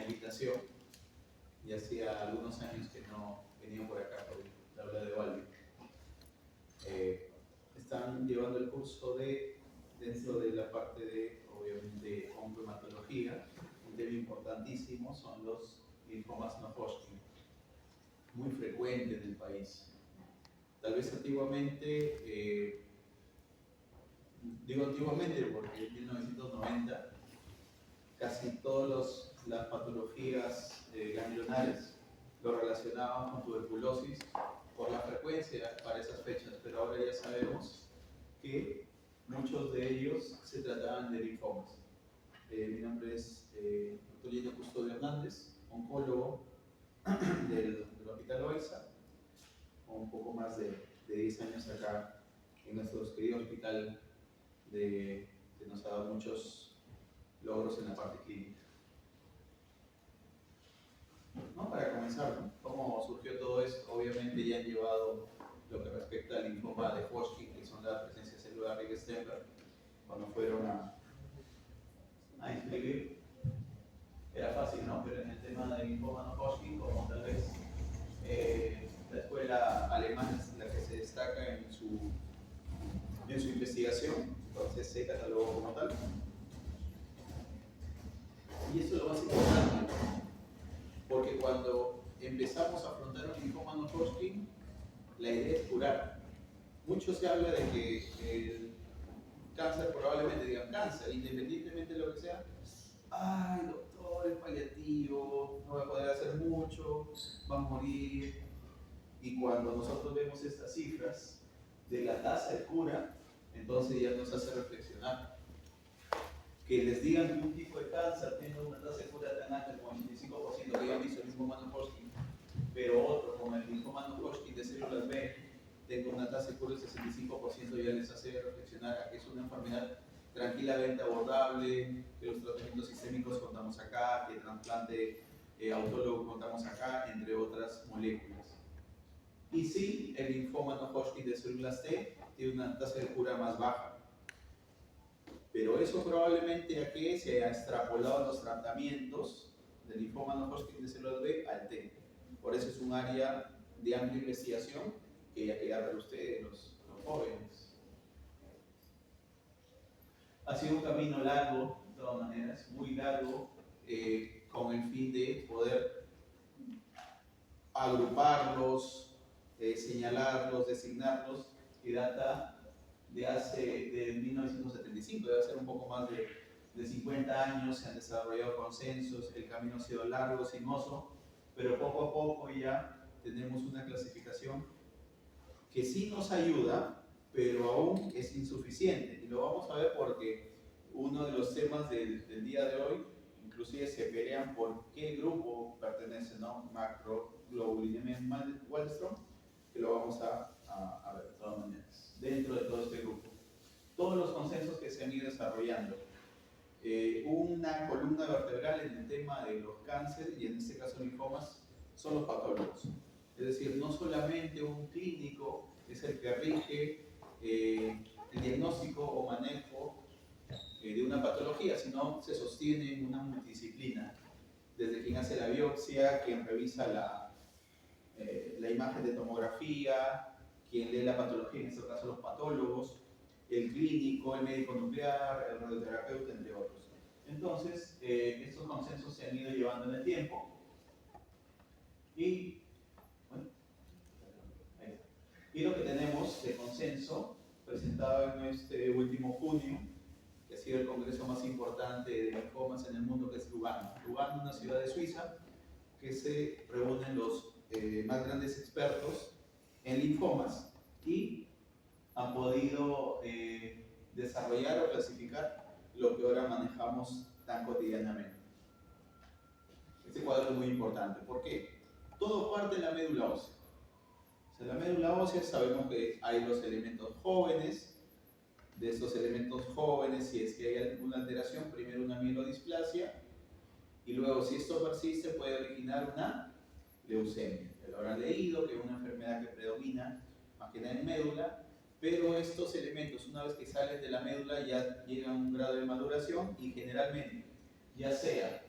invitación. Y hacía algunos años que no venían por acá, por la aula de Valvi. Están llevando el curso dentro de la parte de, obviamente, oncohematología. Un tema importantísimo son los linfomas no Hodgkin, muy frecuente en el país. Tal vez antiguamente, digo antiguamente porque en 1990 casi todas las patologías ganglionares lo relacionaban con tuberculosis por la frecuencia para esas fechas, pero ahora ya sabemos que muchos de ellos se trataban de linfomas. Mi nombre es Dr. Gino Custodio Hernández, oncólogo del Hospital Loaiza, con un poco más de 10 años acá en nuestro querido hospital que nos ha dado muchos logros en la parte clínica. ¿No? Para comenzar, ¿no? ¿Cómo surgió todo esto? Obviamente ya han llevado lo que respecta al linfoma de Hodgkin, que son la presencia celular de Gestembler, cuando fueron a inscribir. Era fácil, ¿no? Pero en el tema del linfoma no Hodgkin, como tal vez la escuela alemana es la que se destaca en su investigación, entonces se catalogó como tal. Y eso es lo más importante, porque cuando empezamos a afrontar un linfoma no Hodgkin, la idea es curar. Mucho se habla de que el cáncer, probablemente digan cáncer, independientemente de lo que sea. Ay, doctor, es paliativo, no va a poder hacer mucho, va a morir. Y cuando nosotros vemos estas cifras de la tasa de cura, entonces ya nos hace reflexionar. Que les digan que un tipo de cáncer tiene una tasa de cura tan alta como el 85%, que ya han visto el linfoma no Hodgkin, pero otro como el linfoma no Hodgkin de células B, tenga una tasa de cura del 65%, ya les hace reflexionar a que es una enfermedad tranquilamente abordable, que los tratamientos sistémicos contamos acá, que el trasplante autólogo contamos acá, entre otras moléculas. Y sí, el linfoma no Hodgkin de células T tiene una tasa de cura más baja. Pero eso probablemente a que se ha extrapolado los tratamientos del linfoma no Hodgkin de células B al T. Por eso es un área de amplia investigación que ya queda para ustedes, los jóvenes. Ha sido un camino largo, de todas maneras, muy largo, con el fin de poder agruparlos, señalarlos, designarlos, que data de 1975, debe ser un poco más de 50 años, se han desarrollado consensos, el camino ha sido largo, sinuoso, pero poco a poco ya tenemos una clasificación que sí nos ayuda, pero aún es insuficiente. Y lo vamos a ver porque uno de los temas del día de hoy, inclusive se pelean por qué grupo pertenece, ¿no? Macroglobulinemia Waldenström, que lo vamos a ver de todas maneras, dentro de todo este grupo. Todos los consensos que se han ido desarrollando. Una columna vertebral en el tema de los cánceres, y en este caso linfomas, son los patólogos. Es decir, no solamente un clínico es el que rige el diagnóstico o manejo de una patología, sino se sostiene en una multidisciplina. Desde quien hace la biopsia, quien revisa la imagen de tomografía, quien lee la patología, en este caso los patólogos, el clínico, el médico nuclear, el radioterapeuta, entre otros. Entonces, estos consensos se han ido llevando en el tiempo y, bueno, ahí está. Y lo que tenemos de consenso, presentado en este último junio, que ha sido el congreso más importante de linfomas en el mundo, que es Lugano. Lugano es una ciudad de Suiza que se reúnen los más grandes expertos en linfomas y han podido desarrollar o clasificar lo que ahora manejamos tan cotidianamente. Este cuadro es muy importante. ¿Por qué? Todo parte de la médula ósea. O sea, la médula ósea sabemos que hay los elementos jóvenes. De estos elementos jóvenes, si es que hay alguna alteración, primero una mielodisplasia y luego, si esto persiste, puede originar una leucemia. Lo habrán leído, que es una enfermedad que predomina más que nada en médula, pero estos elementos, una vez que salen de la médula, ya llegan a un grado de maduración y generalmente, ya sea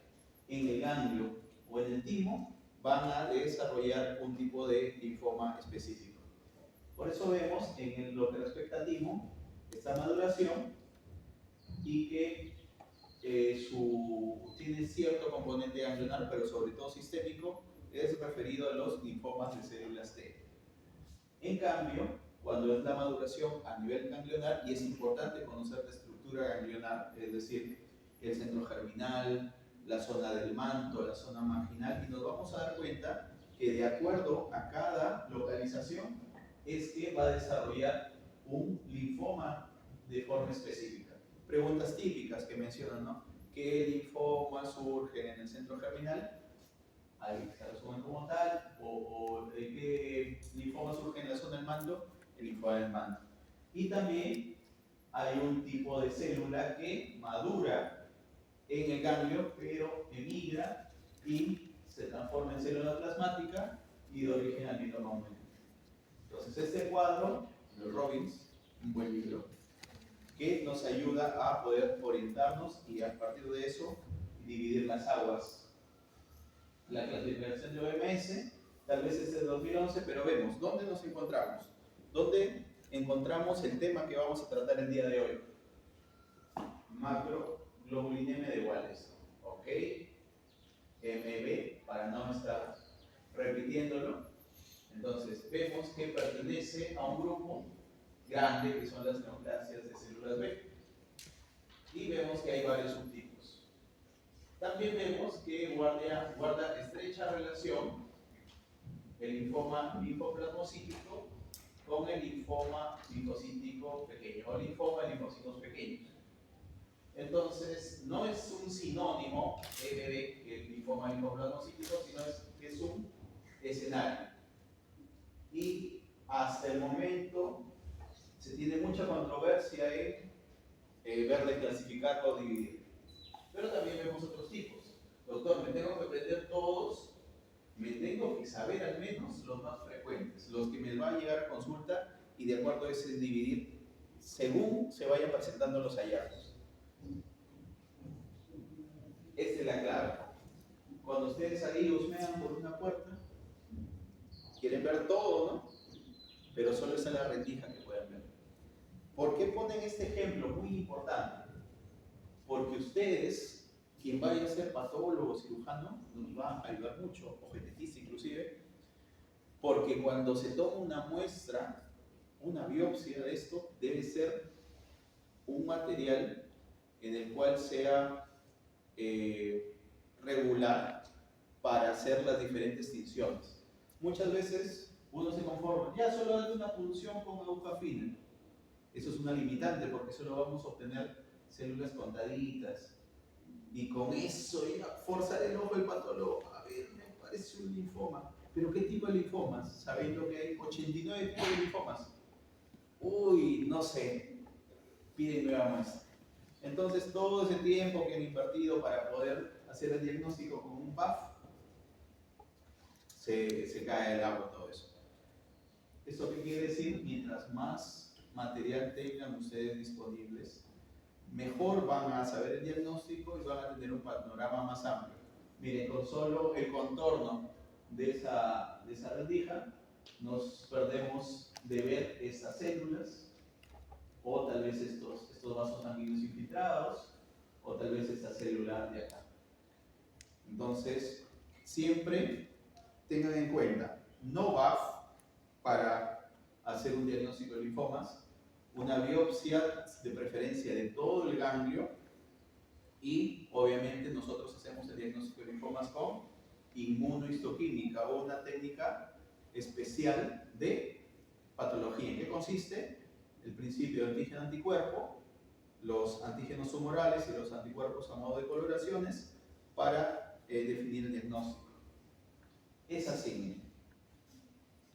en el ganglio o en el timo van a desarrollar un tipo de linfoma específico. Por eso vemos en lo que respecta a timo esta maduración y que tiene cierto componente ganglionar, pero sobre todo sistémico, es referido a los linfomas de células T. En cambio, cuando es la maduración a nivel ganglionar, y es importante conocer la estructura ganglionar, es decir, el centro germinal, la zona del manto, la zona marginal, y nos vamos a dar cuenta que de acuerdo a cada localización es que va a desarrollar un linfoma de forma específica. Preguntas típicas que mencionan, ¿no? ¿Qué linfomas surgen en el centro germinal? Ahí se resumen como tal, o qué linfoma surge en la zona del manto, el linfoma del manto. Y también hay un tipo de célula que madura en el ganglio, pero emigra y se transforma en célula plasmática y de origen amiloide. Entonces este cuadro, de Robbins, un buen libro, que nos ayuda a poder orientarnos y a partir de eso dividir las aguas. La clasificación de OMS, tal vez es de 2011, pero vemos dónde nos encontramos, dónde encontramos el tema que vamos a tratar el día de hoy. Macroglobulinemia de Wallace, ¿ok? MB, para no estar repitiéndolo. Entonces, vemos que pertenece a un grupo grande que son las neoplasias de células B. Y vemos que hay varios subtipos. También vemos que guarda estrecha relación el linfoma linfoplasmocítico con el linfoma linfocítico pequeño o linfoma de linfocitos pequeños. Entonces, no es un sinónimo de el linfoma linfoplasmocítico, sino que es un escenario. Y hasta el momento se tiene mucha controversia en ver de clasificarlo o dividirlo. Pero también vemos otros tipos. Doctor, me tengo que aprender todos, me tengo que saber al menos los más frecuentes, los que me van a llegar a consulta y de acuerdo a ese dividir según se vayan presentando los hallazgos. Esta es la clave. Cuando ustedes ahí husmean por una puerta, quieren ver todo, ¿no? Pero solo es en la rendija que pueden ver. ¿Por qué ponen este ejemplo muy importante? Porque ustedes, quien vaya a ser patólogo o cirujano, nos va a ayudar mucho, o genetista inclusive, porque cuando se toma una muestra, una biopsia de esto, debe ser un material en el cual sea regular para hacer las diferentes tinciones. Muchas veces uno se conforma, ya solo dale una punción con aguja fina. Eso es una limitante porque solo vamos a obtener células contaditas. Y con eso ya forzar el ojo del patólogo, a ver, me parece un linfoma. ¿Pero qué tipo de linfomas? Sabiendo que hay 89 tipos de linfomas. Uy, no sé, piden nueva muestra. Entonces todo ese tiempo que han invertido para poder hacer el diagnóstico con un PAF, se cae el agua todo eso. ¿Esto qué quiere decir? Mientras más material tengan ustedes disponibles, mejor van a saber el diagnóstico y van a tener un panorama más amplio. Miren, con solo el contorno de esa rendija, nos perdemos de ver estas células, o tal vez estos vasos sanguíneos infiltrados, o tal vez esta célula de acá. Entonces, siempre tengan en cuenta, no BAF para hacer un diagnóstico de linfomas, una biopsia de preferencia de todo el ganglio y obviamente nosotros hacemos el diagnóstico de linfomas con inmunohistoquímica o una técnica especial de patología. ¿En qué consiste? El principio de antígeno-anticuerpo, los antígenos humorales y los anticuerpos a modo de coloraciones para definir el diagnóstico. Es así.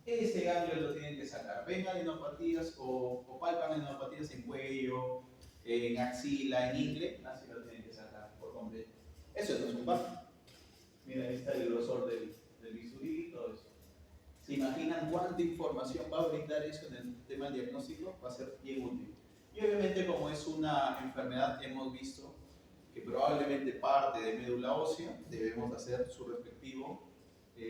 Ese ganglio lo tienen que sacar. Ven adenopatías o palpan adenopatías en cuello, en axila, en ingle, así lo tienen que sacar por completo. Eso no es un PAF. Mira, ahí está el grosor del bisturí y todo eso. ¿Se imaginan cuánta información va a brindar eso en el tema diagnóstico? Va a ser bien útil. Y obviamente como es una enfermedad, hemos visto que probablemente parte de médula ósea, debemos hacer su respectivo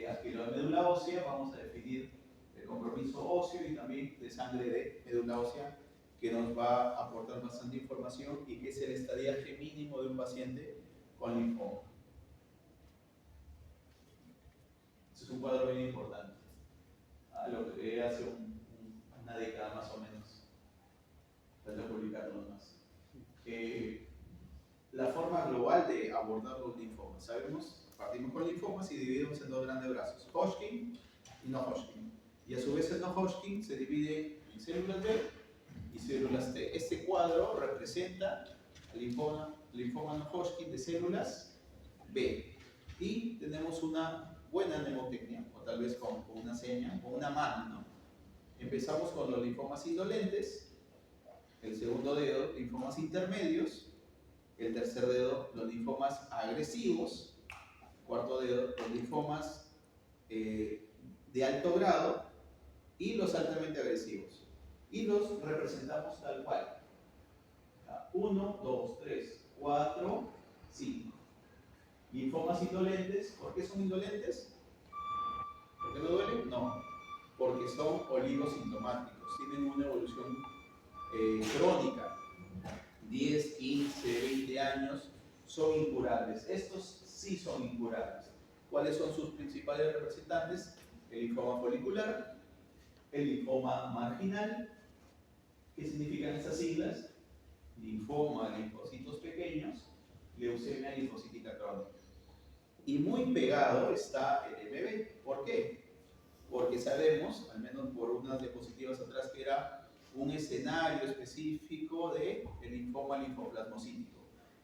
alquilo de médula ósea. Vamos a definir el compromiso óseo y también de sangre de médula ósea, que nos va a aportar bastante información y que es el estadiaje mínimo de un paciente con linfoma. Este es un cuadro bien importante, a lo que hace una década más o menos, traté de publicarlo más. La forma global de abordar los linfomas. Sabemos, partimos con linfomas y dividimos en dos grandes brazos, Hodgkin y no Hodgkin. Y a su vez el no Hodgkin se divide en células B y células T. Este cuadro representa el linfoma no Hodgkin de células B. Y tenemos una buena mnemotecnia, o tal vez con una seña, o una mano, ¿no? Empezamos con los linfomas indolentes, el segundo dedo, linfomas intermedios, el tercer dedo, los linfomas agresivos, cuarto dedo, los linfomas de alto grado y los altamente agresivos. Y los representamos tal cual. 1, 2, 3, 4, 5. Linfomas indolentes, ¿por qué son indolentes? ¿Por qué no duelen? No, porque son oligosintomáticos, tienen una evolución crónica. 10, 15, 20 años, son incurables. Estos sí son incurables. ¿Cuáles son sus principales representantes? El linfoma folicular, el linfoma marginal. ¿Qué significan estas siglas? Linfoma, linfocitos pequeños, leucemia linfocítica crónica. Y muy pegado está el MB. ¿Por qué? Porque sabemos, al menos por unas diapositivas atrás, que era un escenario específico de el linfoma linfoplasmocítico.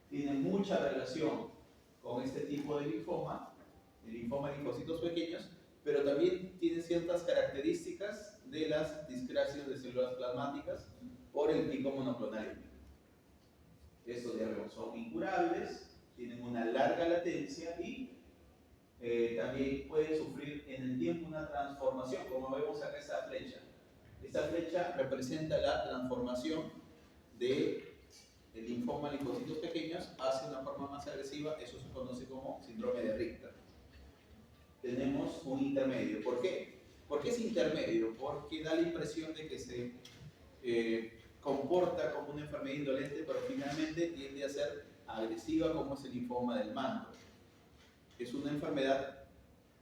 Tiene mucha relación con este tipo de linfoma, el linfoma de linfocitos pequeños, pero también tiene ciertas características de las discrasias de células plasmáticas por el pico monoclonal. Estos ya vemos, son incurables, tienen una larga latencia y también pueden sufrir en el tiempo una transformación, como vemos acá esta flecha. Esta flecha representa la transformación del linfoma linfocitos pequeños hacia una forma más agresiva. Eso se conoce como síndrome de Richter. Tenemos un intermedio. ¿Por qué? ¿Por qué es intermedio? Porque da la impresión de que se comporta como una enfermedad indolente, pero finalmente tiende a ser agresiva, como es el linfoma del manto. Es una enfermedad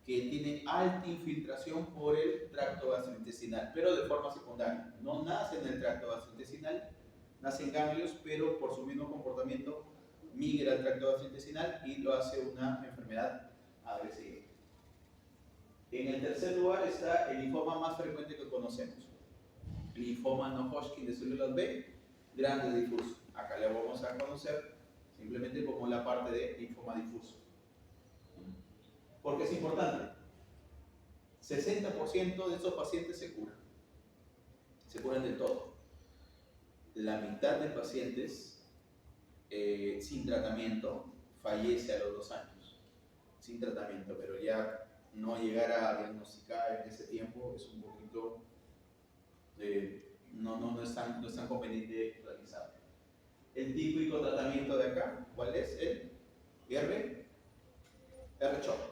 que tiene alta infiltración por el tracto gastrointestinal, pero de forma secundaria. No nace en el tracto gastrointestinal, nace en ganglios, pero por su mismo comportamiento migra al tracto gastrointestinal y lo hace una enfermedad agresiva. En el tercer lugar está el linfoma más frecuente que conocemos, el linfoma no Hodgkin de células B, grande difuso. Acá le vamos a conocer simplemente como la parte de linfoma difuso. Porque es importante. 60% de estos pacientes se curan del todo. La mitad de pacientes sin tratamiento fallece a los 2 años, sin tratamiento, pero ya no llegar a diagnosticar en ese tiempo es un poquito, no es tan conveniente realizarlo. El típico tratamiento de acá, ¿cuál es? El R-CHOP.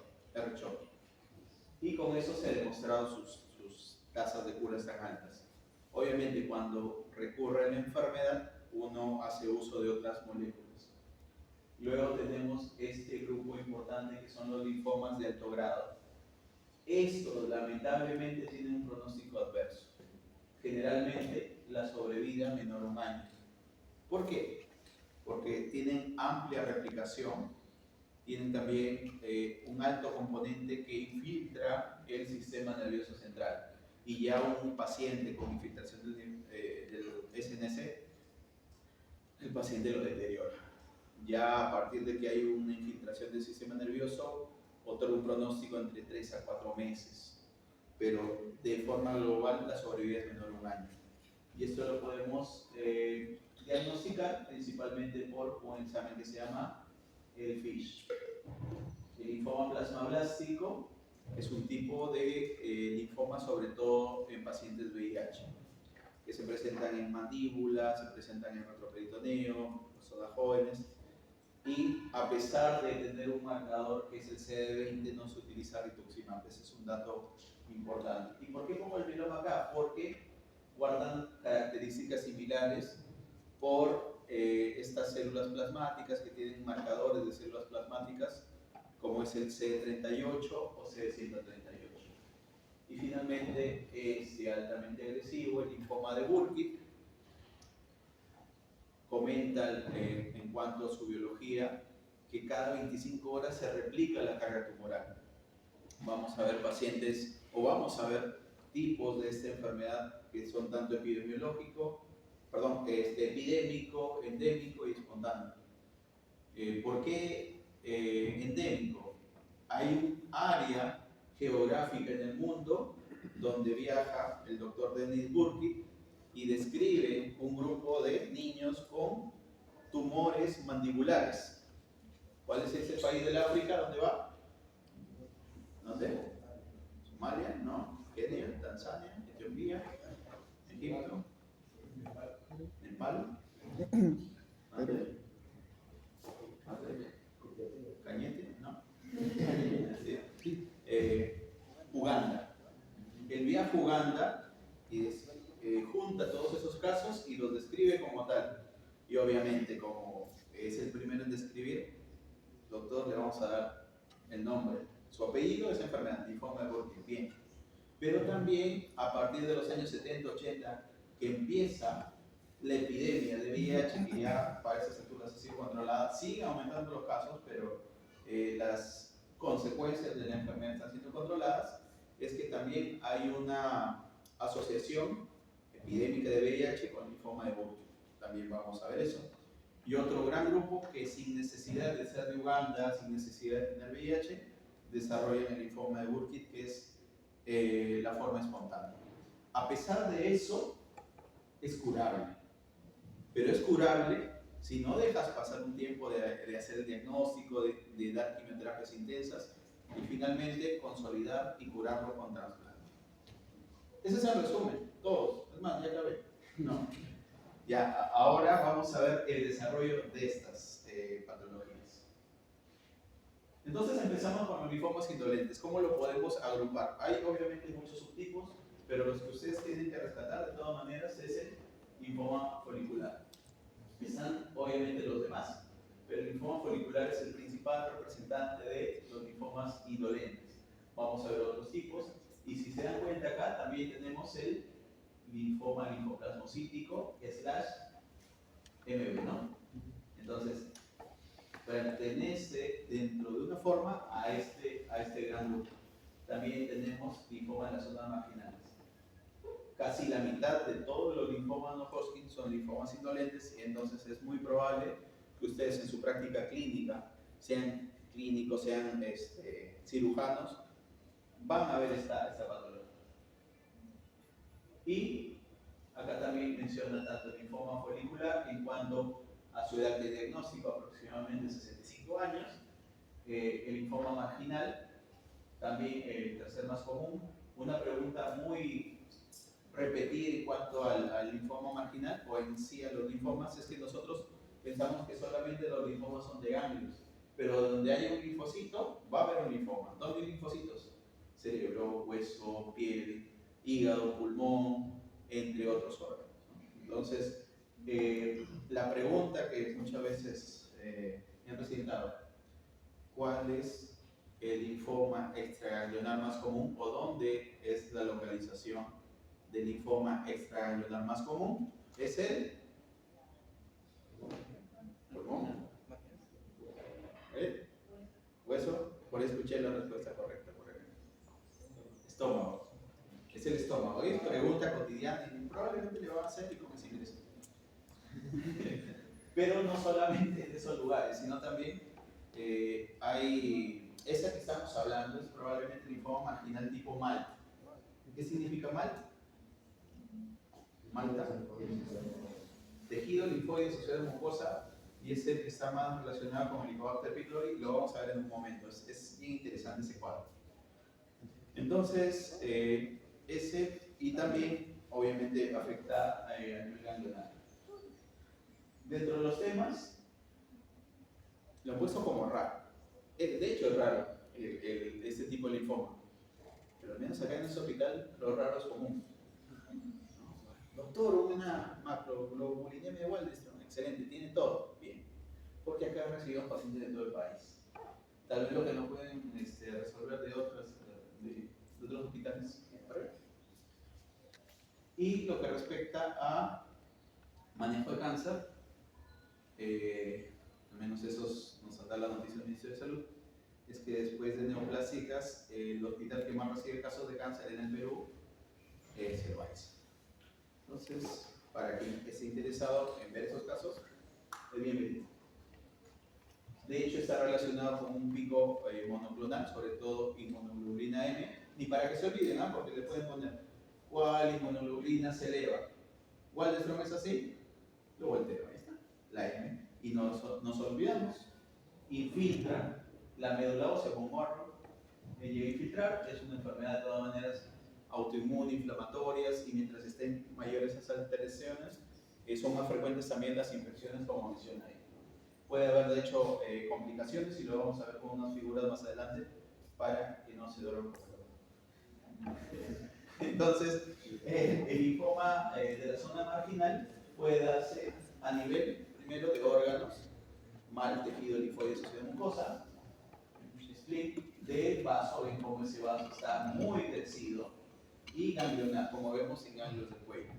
Y con eso se han demostrado sus tasas de curas tan altas. Obviamente, cuando recurre a la enfermedad, uno hace uso de otras moléculas. Luego tenemos este grupo importante que son los linfomas de alto grado. Estos, lamentablemente, tienen un pronóstico adverso. Generalmente, la sobrevida menor a 1 año. ¿Por qué? Porque tienen amplia replicación, tienen también un alto componente que infiltra el sistema nervioso central. Y ya un paciente con infiltración del SNC, el paciente lo deteriora. Ya a partir de que hay una infiltración del sistema nervioso, otorga un pronóstico entre 3 a 4 meses. Pero de forma global, la sobrevida es menor a 1 año. Y esto lo podemos diagnosticar principalmente por un examen que se llama el FISH. El linfoma plasmablástico es un tipo de linfoma, sobre todo en pacientes VIH, que se presentan en mandíbula, se presentan en retroperitoneo, personas jóvenes. y a pesar de tener un marcador que es el CD20, no se utiliza rituximab. Ese es un dato importante. ¿Y por qué pongo el mieloma acá? Porque guardan características similares por estas células plasmáticas que tienen marcadores de células plasmáticas, como es el CD38 o CD138. Y finalmente es altamente agresivo el linfoma de Burkitt. Comenta en cuanto a su biología que cada 25 horas se replica la carga tumoral. Vamos a ver pacientes o vamos a ver tipos de esta enfermedad que son tanto epidemiológico, epidémico, endémico y espontáneo. ¿Por qué endémico? Hay un área geográfica en el mundo donde viaja el doctor Denis Burkitt y describe un grupo de niños con tumores mandibulares. ¿Cuál es ese país del África? ¿Dónde va? ¿Dónde? ¿Somalia? ¿No? ¿Kenia? ¿Tanzania? ¿Etiopía? ¿Egipto? ¿Nepal? ¿Dónde? ¿Cañete? ¿No? Uganda. Él viaja a Uganda y junta todos esos casos y los describe como tal. Y obviamente, como es el primero en describir, doctor, le vamos a dar el nombre. Su apellido es enfermedad, linfoma de Burkitt, bien. Pero también, a partir de los años 70, 80, que empieza la epidemia de VIH, que ya para esas alturas ha sido controlada, sigue aumentando los casos, pero las consecuencias de la enfermedad están siendo controladas, es que también hay una asociación epidémica de VIH con linfoma de Burkitt. También vamos a ver eso. Y otro gran grupo que sin necesidad de ser de Uganda, sin necesidad de tener VIH, desarrollan el linfoma de Burkitt, que es la forma espontánea. A pesar de eso, es curable. Pero es curable si no dejas pasar un tiempo de hacer el diagnóstico, de dar quimioterapias intensas y finalmente consolidar y curarlo con trasplante. Ese es el resumen, todos. Es más, ya acabé. No. Ya, ahora vamos a ver el desarrollo de estas patologías. Entonces empezamos con los linfomas indolentes. ¿Cómo lo podemos agrupar? Hay obviamente muchos subtipos, pero los que ustedes tienen que rescatar de todas maneras es el linfoma folicular. Están obviamente los demás, pero el linfoma folicular es el principal representante de los linfomas indolentes. Vamos a ver otros tipos, y si se dan cuenta acá también tenemos el linfoma linfoplasmocítico /MB, ¿no? Entonces, pertenece dentro de una forma a este gran grupo. También tenemos linfoma en las zonas marginales. Casi la mitad de todos los linfomas no Hodgkin son linfomas indolentes, y entonces es muy probable que ustedes en su práctica clínica, sean clínicos, sean cirujanos, van a ver esta patología. Y acá también menciona tanto el linfoma folicular en cuanto a su edad de diagnóstico, aproximadamente 65 años, el linfoma marginal, también el tercer más común. Una pregunta muy repetida en cuanto al linfoma marginal o en sí a los linfomas es que nosotros pensamos que solamente los linfomas son de ganglios, pero donde hay un linfocito va a haber un linfoma. ¿Dónde hay linfocitos? Cerebro, hueso, piel, hígado, pulmón, entre otros órganos, ¿no? Entonces, la pregunta que muchas veces me han presentado, ¿cuál es el linfoma extraganglionar más común o dónde es la localización del linfoma extraganglionar más común? Es el pulmón, hueso. Por eso escuché la respuesta correcta. Estómago. Es el estómago. Es pregunta cotidiana y probablemente le van a hacer y como si ingreso. Pero no solamente en esos lugares, sino también hay, esta que estamos hablando es probablemente el linfoma marginal tipo Malta. ¿Qué significa Malta? Malta. Tejido linfóide asociado a mucosa, y es el que está más relacionado con el Helicobacter pylori. Lo vamos a ver en un momento. Es bien interesante ese cuadro. Entonces, ese, y también obviamente afecta a nivel ganglionar. Dentro de los temas, Lo han puesto como raro. De hecho es raro este tipo de linfoma. Pero al menos acá en este hospital lo raro es común. Doctor, una macroglobulinemia de Waldenström, excelente, tiene todo, bien. Porque acá recibimos pacientes de todo el país. Tal vez lo que no pueden resolver de otros hospitales. Y lo que respecta a manejo de cáncer, al menos esos nos han dado la noticia del Ministerio de Salud, es que después de neoplásicas, el hospital que más recibe casos de cáncer en el Perú es el Valls. Entonces, para quien esté interesado en ver esos casos, es bienvenido. De hecho, está relacionado con un pico monoclonal, sobre todo inmunoglobulina M, ni para que se olviden, ¿no? Porque le pueden poner cuál inmunoglobulina se eleva. Waldenström es así, lo volteo, ahí está, la M. Y nos olvidamos, infiltra la médula ósea con morro, llega a infiltrar, es una enfermedad de todas maneras autoinmune, inflamatorias, y mientras estén mayores esas alteraciones, son más frecuentes también las infecciones, como menciona ahí. Puede haber, de hecho, complicaciones, y lo vamos a ver con unas figuras más adelante, para que no se duerman. Entonces, el linfoma de la zona marginal puede darse a nivel, primero, de órganos, mal tejido linfoide de mucosa, split, del vaso, ven cómo ese vaso está muy crecido, y ganglionar, como vemos en ganglios del cuello.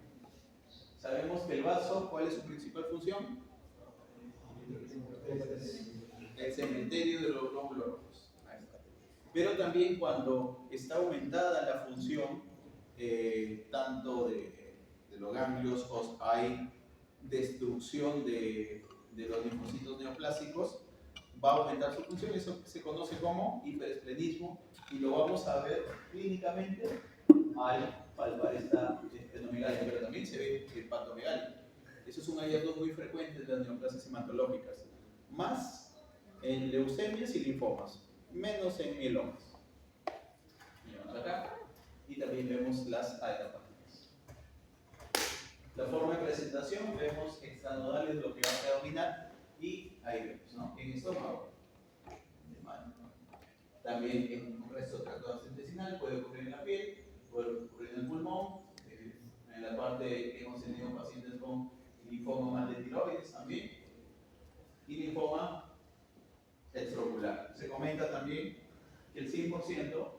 Sabemos que el vaso, ¿cuál es su principal función? El cementerio de los glóbulos rojos. Pero también cuando está aumentada la función, tanto de los ganglios, o hay destrucción de los linfocitos neoplásicos, va a aumentar su función. Eso se conoce como hiperesplenismo, y lo vamos a ver clínicamente al palpar esta estenomegalia, pero también se ve hepatomegalia. Eso es un hallazgo muy frecuente de las neoplasias hematológicas, más en leucemias y linfomas, menos en mielomas. Acá, y también vemos las adenopatías. La forma de presentación, vemos extranodales, lo que va a predominar, y ahí vemos, ¿no? En estómago, también en un resto de tracto gastrointestinal, puede ocurrir en la piel, puede ocurrir en el pulmón, en la parte hemos tenido pacientes con linfoma mal de tiroides también, y linfoma extraocular. Se comenta también que el 100%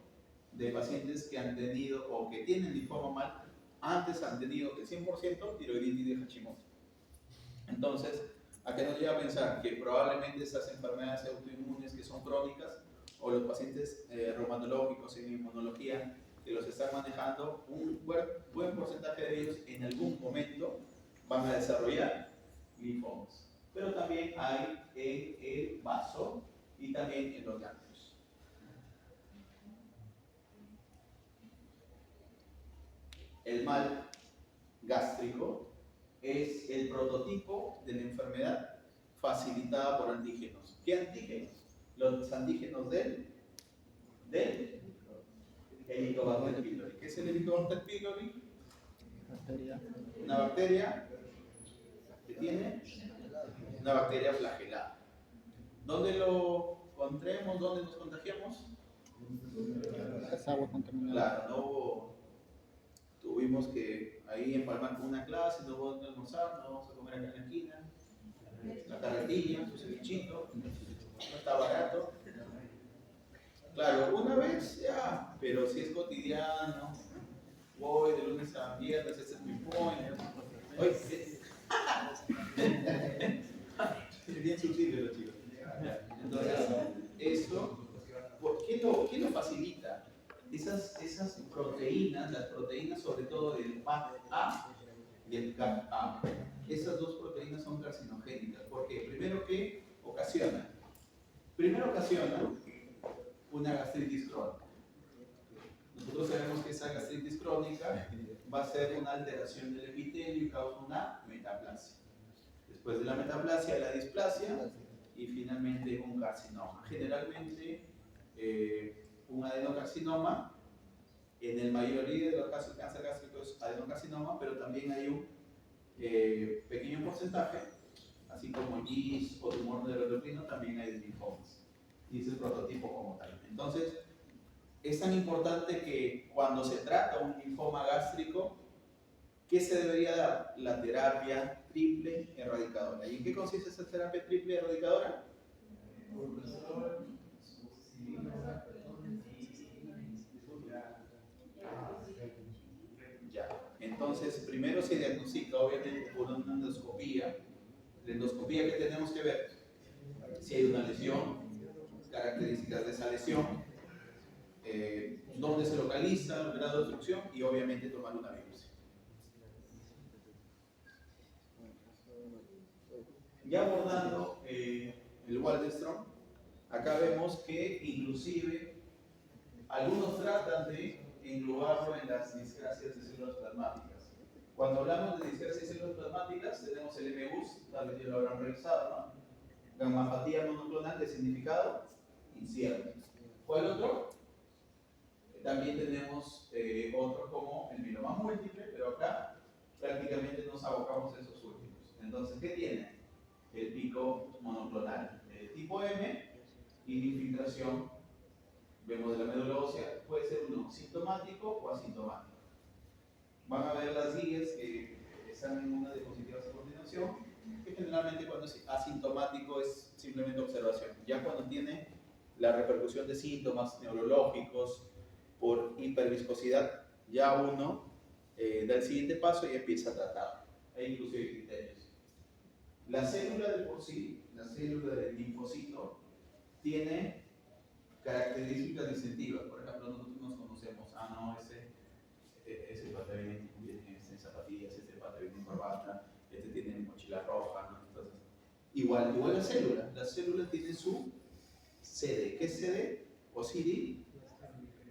de pacientes que han tenido o que tienen linfoma mal, antes han tenido el 100% tiroiditis de Hashimoto. Entonces, ¿a qué nos lleva a pensar? Que probablemente esas enfermedades autoinmunes que son crónicas, o los pacientes reumatológicos en inmunología que los están manejando, un buen porcentaje de ellos en algún momento van a desarrollar linfomas. Pero también hay en el vaso y también en los ganglios. El mal gástrico es el prototipo de la enfermedad facilitada por antígenos. ¿Qué antígenos? Los antígenos del Helicobacter pylori. ¿Qué es el Helicobacter pylori? Una bacteria que tiene una bacteria flagelada. ¿Dónde lo encontremos? ¿Dónde nos contagiamos? Las aguas contaminadas. Claro, tuvimos que ahí empalmar con una clase, no vamos a almorzar, no vamos a comer acá en la esquina, la carretilla, su cevichito, no está barato. Claro, una vez ya, pero si es cotidiano, voy de lunes a viernes, este es mi point. Oye, bien sutil los chicos. Entonces, esto, ¿qué lo facilita? Esas proteínas, las proteínas sobre todo del PAC-A y el CAP-A, esas dos proteínas son carcinogénicas. Porque primero, ¿qué ocasiona? Primero ocasiona una gastritis crónica. Nosotros sabemos que esa gastritis crónica va a ser una alteración del epitelio y causa una metaplasia. Después de la metaplasia, la displasia, y finalmente un carcinoma. Generalmente, un adenocarcinoma, en el mayoría de los casos de cáncer gástrico es adenocarcinoma, pero también hay un pequeño porcentaje, así como GIS o tumor neuroendocrino, también hay de linfomas. Y es el prototipo como tal. Entonces, es tan importante que cuando se trata un linfoma gástrico, ¿qué se debería dar? La terapia triple erradicadora. ¿Y en qué consiste esa terapia triple erradicadora? Ya. Entonces, primero se diagnostica, obviamente, por una endoscopía. La endoscopía que tenemos que ver, si hay una lesión, características de esa lesión, dónde se localiza, el grado de obstrucción y obviamente tomar una biopsia. Ya abordando el Waldenstrom, acá vemos que inclusive algunos tratan de englobarlo en las discrasias de células plasmáticas. Cuando hablamos de discrasias de células plasmáticas, tenemos el MGUS, tal vez ya lo habrán revisado, ¿no? Gammopatía monoclonal de significado incierto. ¿Cuál otro? También tenemos otros como el mieloma múltiple, pero acá prácticamente nos abocamos a esos últimos. Entonces, ¿qué tiene? El pico monoclonal tipo M y la infiltración, vemos de la médula ósea, puede ser uno sintomático o asintomático. Van a ver las guías que están en una diapositiva a continuación, que generalmente cuando es asintomático es simplemente observación. Ya cuando tiene la repercusión de síntomas neurológicos por hiperviscosidad, ya uno da el siguiente paso y empieza a tratar. Hay inclusive criterios. La célula de por sí, la célula del linfocito, tiene características distintivas. Por ejemplo, nosotros nos conocemos, ese pata viene en zapatillas, este pata viene en corbata, este tiene mochila roja, ¿no? Entonces, igual la célula tiene su CD. ¿Qué es CD? O CD,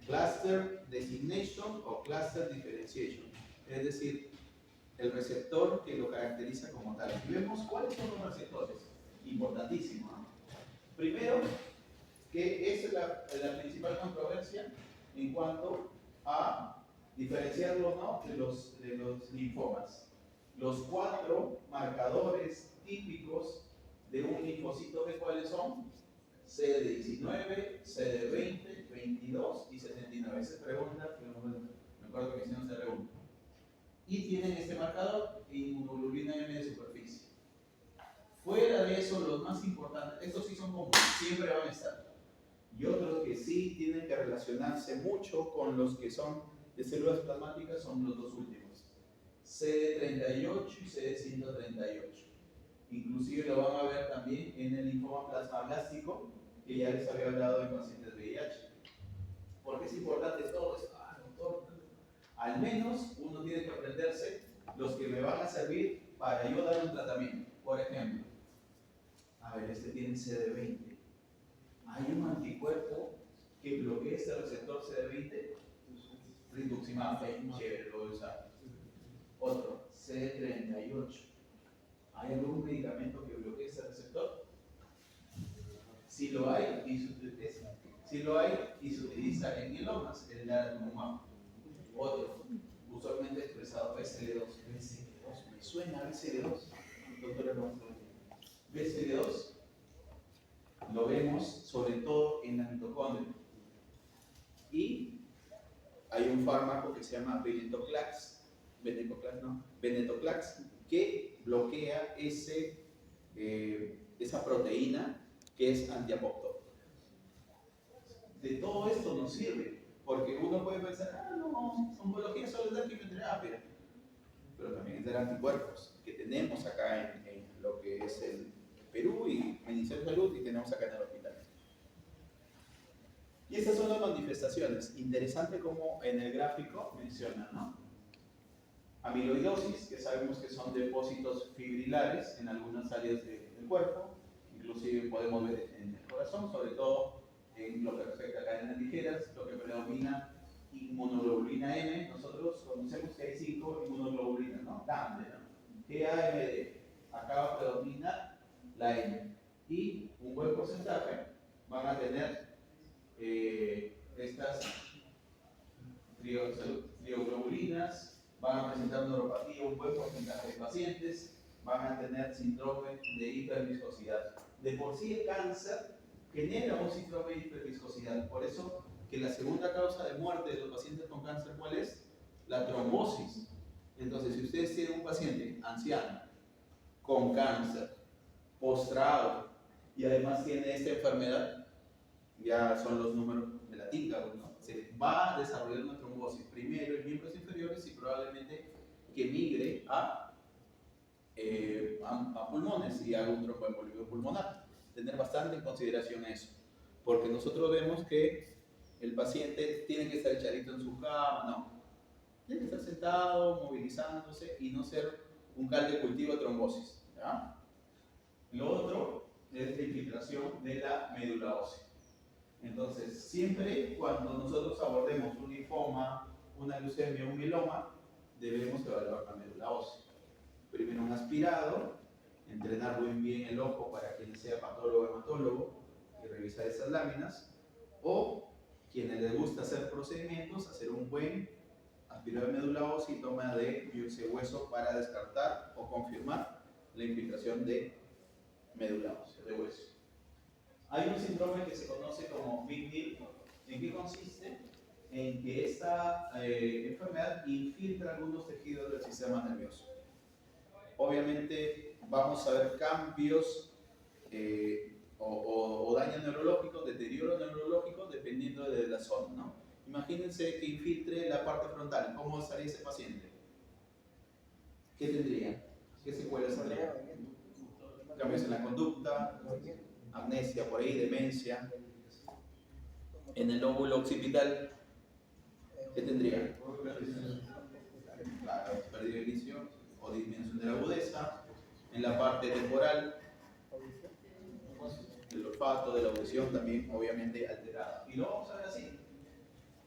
Cluster Designation o Cluster Differentiation. Es decir, el receptor que lo caracteriza como tal. Y vemos cuáles son los receptores. Importantísimo, ¿no? Primero, que esa es la principal controversia en cuanto a diferenciarlo o no de los linfomas. Los 4 marcadores típicos de un linfocito, ¿de cuáles son? CD19, CD20, 22 y 79. Esa es pregunta que me acuerdo que hicieron esa pregunta. Y tienen este marcador, inmunoglobulina M de superficie. Fuera de eso, los más importantes, estos sí son comunes, siempre van a estar. Y otros que sí tienen que relacionarse mucho con los que son de células plasmáticas son los dos últimos, CD38 y CD138. Inclusive lo van a ver también en el linfoma plasmablástico, que ya les había hablado en pacientes VIH. ¿Por qué es importante todo esto? Al menos uno tiene que aprenderse los que me van a servir para yo dar un tratamiento. Por ejemplo, a ver, este tiene CD20. Hay un anticuerpo que bloquea este receptor CD20, rituximab, chévere, lo voy a usar. Otro, CD38. ¿Hay algún medicamento que bloquee este receptor? Si lo hay, y se utiliza en mielomas, el daratumumab. Otro, usualmente expresado BCL2. BCL2, me suena BCL2. Doctora, BCL2 lo vemos sobre todo en la mitocondria. Y hay un fármaco que se llama venetoclax, que bloquea esa proteína que es antiapoptótica. De todo esto nos sirve, porque uno puede pensar, no, oncología solo es dar quimioterapia, pero también es dar anticuerpos, que tenemos acá en lo que es el Perú y el Ministerio de Salud, y tenemos acá en el hospital. Y estas son las manifestaciones. Interesante como en el gráfico mencionan, ¿no? Amiloidosis, que sabemos que son depósitos fibrilares en algunas áreas del cuerpo, inclusive podemos ver en el corazón, sobre todo en lo que respecta a cadenas ligeras, lo que predomina inmunoglobulina M. Nosotros conocemos que hay 5 inmunoglobulinas, ¿no? DAMD, ¿no? GAMD. Acá predomina la M. Y un buen porcentaje van a tener estas trioglobulinas, van a presentar neuropatía un buen porcentaje de pacientes, van a tener síndrome de hiperviscosidad. De por sí el cáncer genera un síndrome de hiperviscosidad. Por eso que la segunda causa de muerte de los pacientes con cáncer, ¿cuál es? La trombosis. Entonces, si ustedes tienen un paciente anciano con cáncer, postrado, y además tiene esta enfermedad, ya son los números de la tinta, ¿no? Se va a desarrollar una trombosis primero en miembros inferiores y probablemente que migre a pulmones y haga un tromboembolismo pulmonar. Tener bastante en consideración eso, porque nosotros vemos que el paciente tiene que estar echadito en su cama, no. Tiene que estar sentado, movilizándose y no ser un caldo de cultivo de trombosis. ¿Ya? Lo otro es la infiltración de la médula ósea. Entonces, siempre cuando nosotros abordemos un linfoma, una leucemia, un mieloma, debemos evaluar la médula ósea. Primero un aspirado, entrenar muy bien el ojo para quien sea patólogo o hematólogo y revisar esas láminas, o quienes les gusta hacer procedimientos, hacer un buen aspirado de médula ósea y toma de biopsia de hueso para descartar o confirmar la infiltración de médula ósea, de hueso. Hay un síndrome que se conoce como Big Deal. ¿En qué consiste? En que esta enfermedad infiltra algunos tejidos del sistema nervioso. Obviamente vamos a ver cambios o daños neurológicos, deterioro neurológico dependiendo de la zona, ¿no? Imagínense que infiltre la parte frontal. ¿Cómo estaría ese paciente? ¿Qué tendría? ¿Qué secuelas tendría? Cambios en la conducta, amnesia por ahí, demencia. En el lóbulo occipital, ¿qué tendría? Claro, pérdida de visión o disminución de la agudeza. En la parte temporal, del olfato, de la audición también obviamente alterada. Y lo vamos a ver así.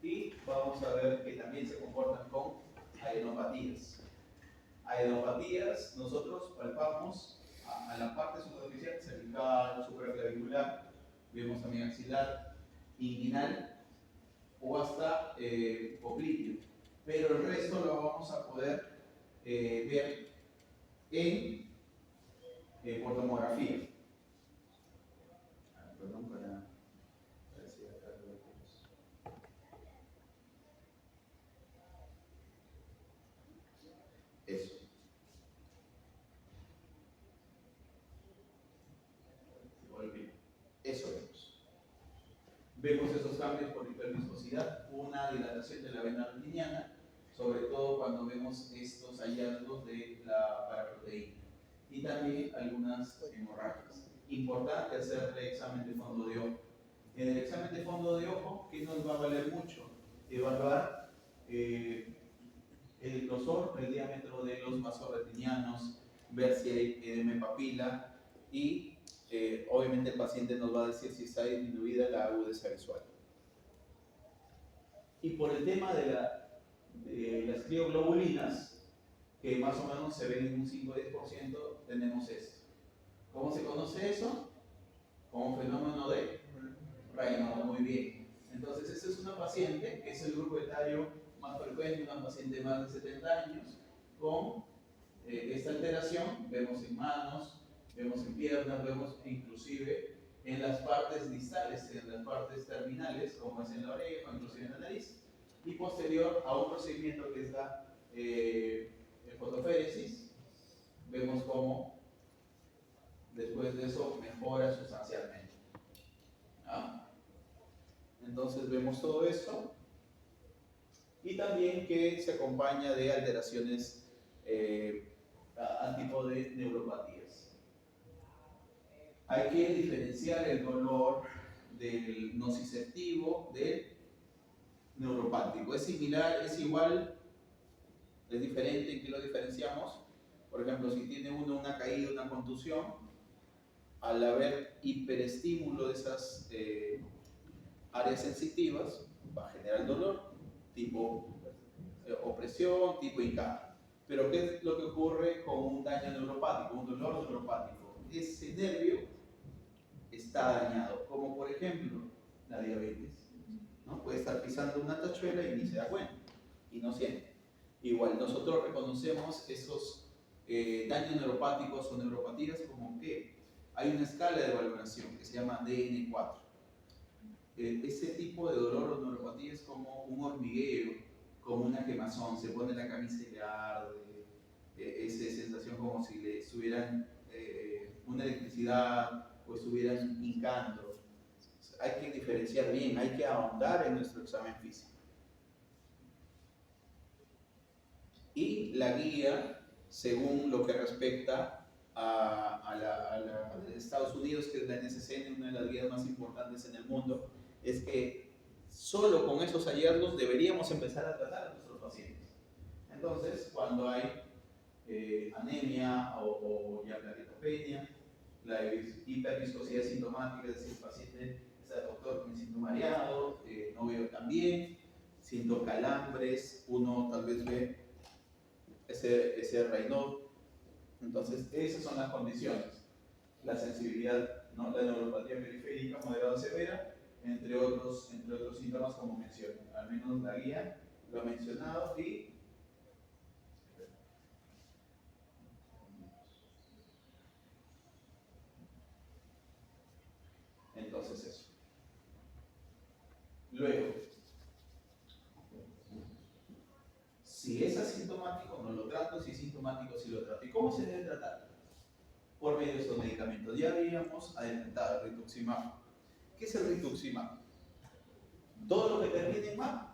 Y vamos a ver que también se comportan con adenopatías. Adenopatías, nosotros palpamos a la parte superficial, cervical, supraclavicular, vemos también axilar, inguinal o hasta popliteo. Pero el resto lo vamos a poder ver en por tomografía. Perdón para decir acá los datos. Eso. Eso vemos. Vemos esos cambios por hiperviscosidad, una dilatación de la vena retiniana, sobre todo cuando vemos estos hallazgos de la paraproteína. Y también algunas hemorragias. Importante hacerle examen de fondo de ojo. En el examen de fondo de ojo, ¿qué nos va a valer mucho? Evaluar el grosor, el diámetro de los vasos retinianos, ver si hay edema papila y obviamente el paciente nos va a decir si está disminuida la agudeza visual. Y por el tema de las crioglobulinas, que más o menos se ven en un 5-10%, tenemos esto. ¿Cómo se conoce eso? Como fenómeno de Raynaud, muy bien. Entonces, esta es una paciente que es el grupo etario más frecuente, una paciente de más de 70 años, con esta alteración, vemos en manos, vemos en piernas, vemos inclusive en las partes distales, en las partes terminales, como es en la oreja, inclusive en la nariz, y posterior a un procedimiento que es la fotoféresis, vemos cómo después de eso mejora sustancialmente. ¿Ah? Entonces vemos todo esto y también que se acompaña de alteraciones a tipo de neuropatías. Hay que diferenciar el dolor del nociceptivo del neuropático. Es similar, es igual, es diferente. ¿En qué lo diferenciamos? Por ejemplo, si tiene uno una caída, una contusión, al haber hiperestímulo de esas áreas sensitivas, va a generar dolor, tipo opresión, tipo hincada. Pero ¿qué es lo que ocurre con un daño neuropático, un dolor neuropático? Ese nervio está dañado, como por ejemplo la diabetes, ¿no? Puede estar pisando una tachuela y ni se da cuenta, y no siente. Igual nosotros reconocemos esos daños neuropáticos o neuropatías como que hay una escala de valoración que se llama DN4. Ese tipo de dolor o neuropatía es como un hormigueo, como una quemazón, se pone la camisa y le arde, esa sensación como si le estuvieran una electricidad o estuvieran hincando. Hay que diferenciar bien, hay que ahondar en nuestro examen físico. Y la guía, según lo que respecta a Estados Unidos, que es la NSCN, una de las guías más importantes en el mundo, es que solo con esos hallazgos deberíamos empezar a tratar a nuestros pacientes. Entonces, cuando hay anemia o hiperlipidemia, la hiperviscosidad sintomática, es decir, el paciente está, doctor, me siento mareado, no veo tan bien, siento calambres, uno tal vez ve ese Raynaud. Entonces, esas son las condiciones. La sensibilidad, ¿no? La neuropatía periférica moderada severa, entre otros síntomas como mencioné. Al menos la guía lo ha mencionado y entonces eso. Luego, si es asintomático no lo trato, si es sintomático sí lo trato. ¿Y cómo se debe tratar? Por medio de estos medicamentos. Ya habíamos adelantado el rituximab. ¿Qué es el rituximab? Todo lo que termine en MAB,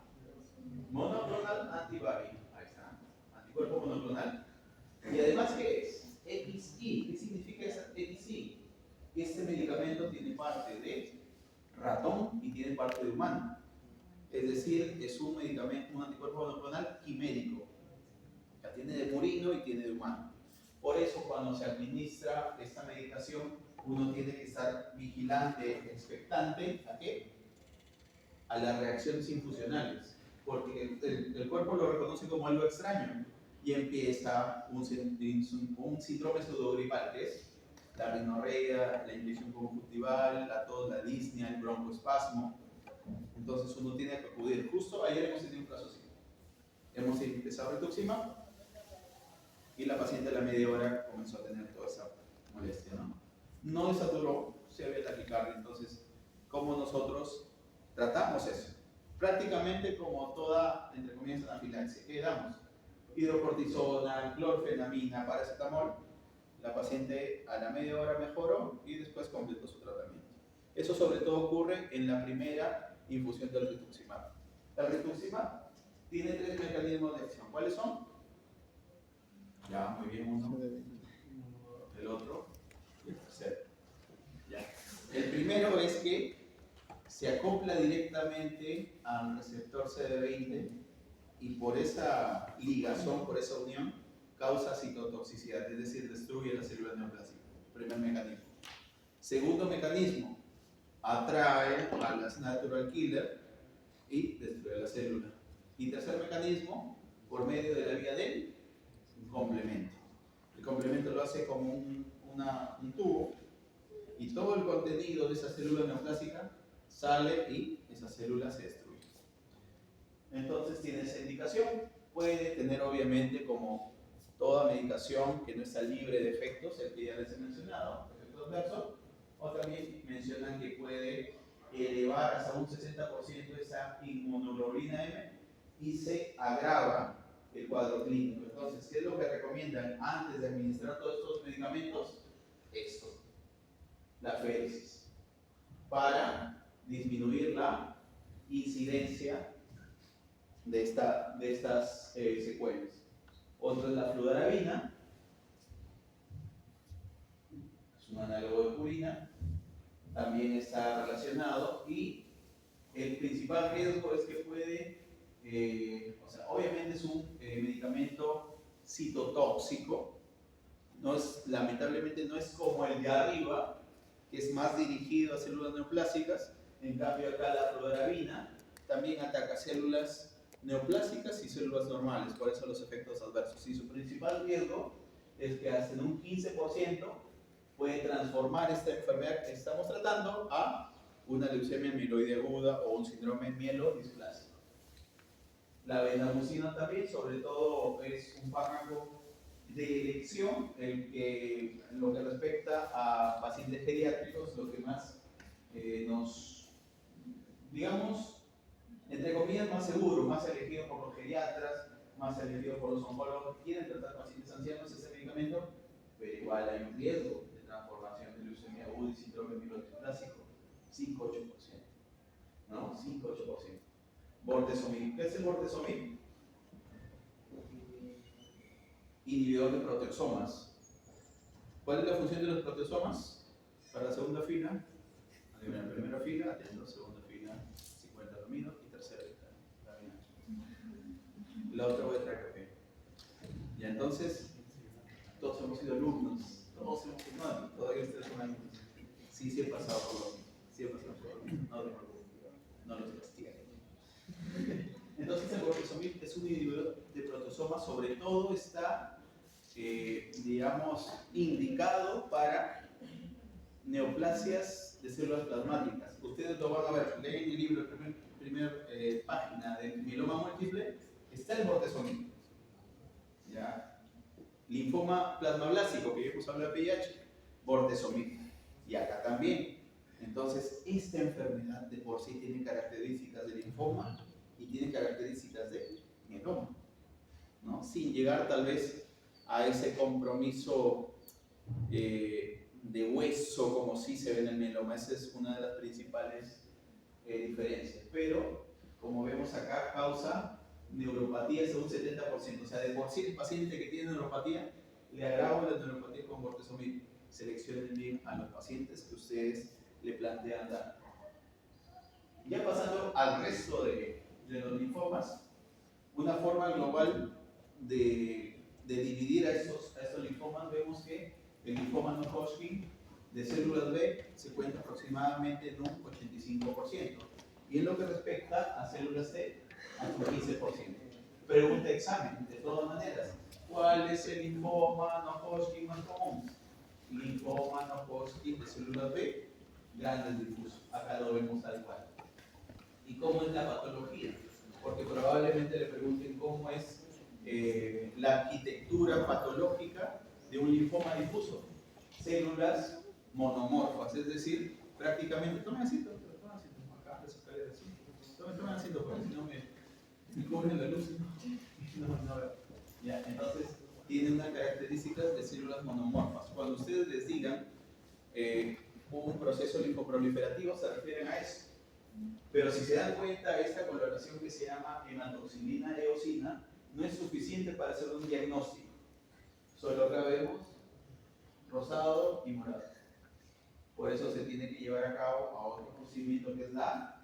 monoclonal antibody. Ahí está, anticuerpo monoclonal. Y además, ¿qué es? XI. ¿Qué significa esa XI? Este medicamento tiene parte de ratón y tiene parte de humano. Es decir, es un medicamento, un anticuerpo monoclonal quimérico. Ya tiene de murino y tiene de humano. Por eso, cuando se administra esta medicación, uno tiene que estar vigilante, expectante, ¿a qué? A las reacciones infusionales, porque el cuerpo lo reconoce como algo extraño y empieza un síndrome pseudogripal, que es la rinorrea, la infección conjuntival, la tos, la disnea, el broncoespasmo. Entonces uno tiene que acudir. Justo ayer hemos tenido un caso así. Hemos empezado rituximab y la paciente a la media hora comenzó a tener toda esa molestia, ¿no? No desaturó, se había taquicardia. Entonces, ¿cómo nosotros tratamos eso? Prácticamente como toda, entre comillas, anafilaxia. ¿Qué damos? Hidrocortisona, clorfenamina, paracetamol. La paciente a la media hora mejoró y después completó su tratamiento. Eso sobre todo ocurre en la primera infusión del rituximab. El rituximab tiene 3 mecanismos de acción. ¿Cuáles son? Ya, muy bien, uno. El otro. Y el tercero. Ya. El primero es que se acopla directamente al receptor CD20 y por esa ligazón, por esa unión, causa citotoxicidad, es decir, destruye las células neoplásicas. Primer mecanismo. Segundo mecanismo, atrae a las natural killer y destruye la célula. Y tercer mecanismo, por medio de la vía del complemento. El complemento lo hace como un tubo y todo el contenido de esa célula neoplásica sale y esa célula se destruye. Entonces tiene esa indicación. Puede tener obviamente, como toda medicación que no está libre de efectos, el que ya les he mencionado, efectos adversos, o también mencionan que puede elevar hasta un 60% esa inmunoglobulina M y se agrava el cuadro clínico. Entonces, ¿qué es lo que recomiendan antes de administrar todos estos medicamentos? Esto, la féresis, para disminuir la incidencia de estas secuelas. Otra es la fludarabina, es un análogo de purina, también está relacionado y el principal riesgo es que puede, obviamente es un medicamento citotóxico, lamentablemente no es como el de arriba, que es más dirigido a células neoplásicas. En cambio acá la fludarabina también ataca células neoplásicas y células normales, por eso los efectos adversos. Y su principal riesgo es que hasta en un 15% puede transformar esta enfermedad que estamos tratando a una leucemia mieloide aguda o un síndrome mielodisplásico. La bendamustina también, sobre todo, es un fármaco de elección, lo que respecta a pacientes geriátricos, lo que más nos, digamos, entre comillas, más seguro, más elegido por los geriatras, más elegido por los oncólogos que quieren tratar pacientes ancianos ese medicamento, pero igual hay un riesgo de transformación de leucemia aguda y síndrome mielodisplásico, 5-8%, ¿no? 5-8%. Bortezomib. ¿Qué es el bortezomib? Inhibidor de proteosomas. ¿Cuál es la función de los proteosomas? Para la segunda fila, en la primera fila, atento, segunda fila, 50 dormidos y tercera fila, la otra voy a traer café. Y entonces, todos hemos sido alumnos, todos hemos sido, no, todavía ustedes son alumnos. Sí, he pasado por lo mismo, sí he pasado por lo mismo, no los castigaré. Entonces el bortezomib es un inhibidor de proteosomas, sobre todo está, digamos, indicado para neoplasias de células plasmáticas. Ustedes lo van a ver, leen el libro, primer página del mieloma múltiple, está el bortezomib. ¿Ya? Linfoma plasmablástico, que ya hemos hablado de VIH, bortezomib. Y acá también. Entonces, esta enfermedad de por sí tiene características de linfoma y tiene características de mieloma, ¿no? Sin llegar tal vez a ese compromiso de hueso como sí se ve en el mieloma. Esa es una de las principales diferencias. Pero, como vemos acá, causa neuropatía hasta un 70%. O sea, de por sí el paciente que tiene neuropatía, le agravo la neuropatía con bortezomib. Seleccionen bien a los pacientes que ustedes le plantean dar. Ya pasando al resto de los linfomas, una forma global de dividir a estos linfomas, vemos que el linfoma no Hodgkin de células B se cuenta aproximadamente en un 85%. Y en lo que respecta a células T, a un 15%. Pregunta de examen, de todas maneras, ¿cuál es el linfoma no Hodgkin más común? Linfoma no Hodgkin de células B, grandes difusos. Acá lo vemos tal cual. ¿Y cómo es la patología? Porque probablemente le pregunten cómo es la arquitectura patológica de un linfoma difuso. Células monomorfas, es decir, prácticamente, tomen asiento, acá las escaleras, tomen asiento, porque si no me cubren la luz, no veo. Ya, entonces, tiene unas características de células monomorfas. Cuando ustedes les digan un proceso linfoproliferativo, se refieren a eso. Pero si se dan cuenta, esta coloración que se llama hematoxilina eosina no es suficiente para hacer un diagnóstico. Solo acá vemos rosado y morado. Por eso se tiene que llevar a cabo a otro procedimiento que es la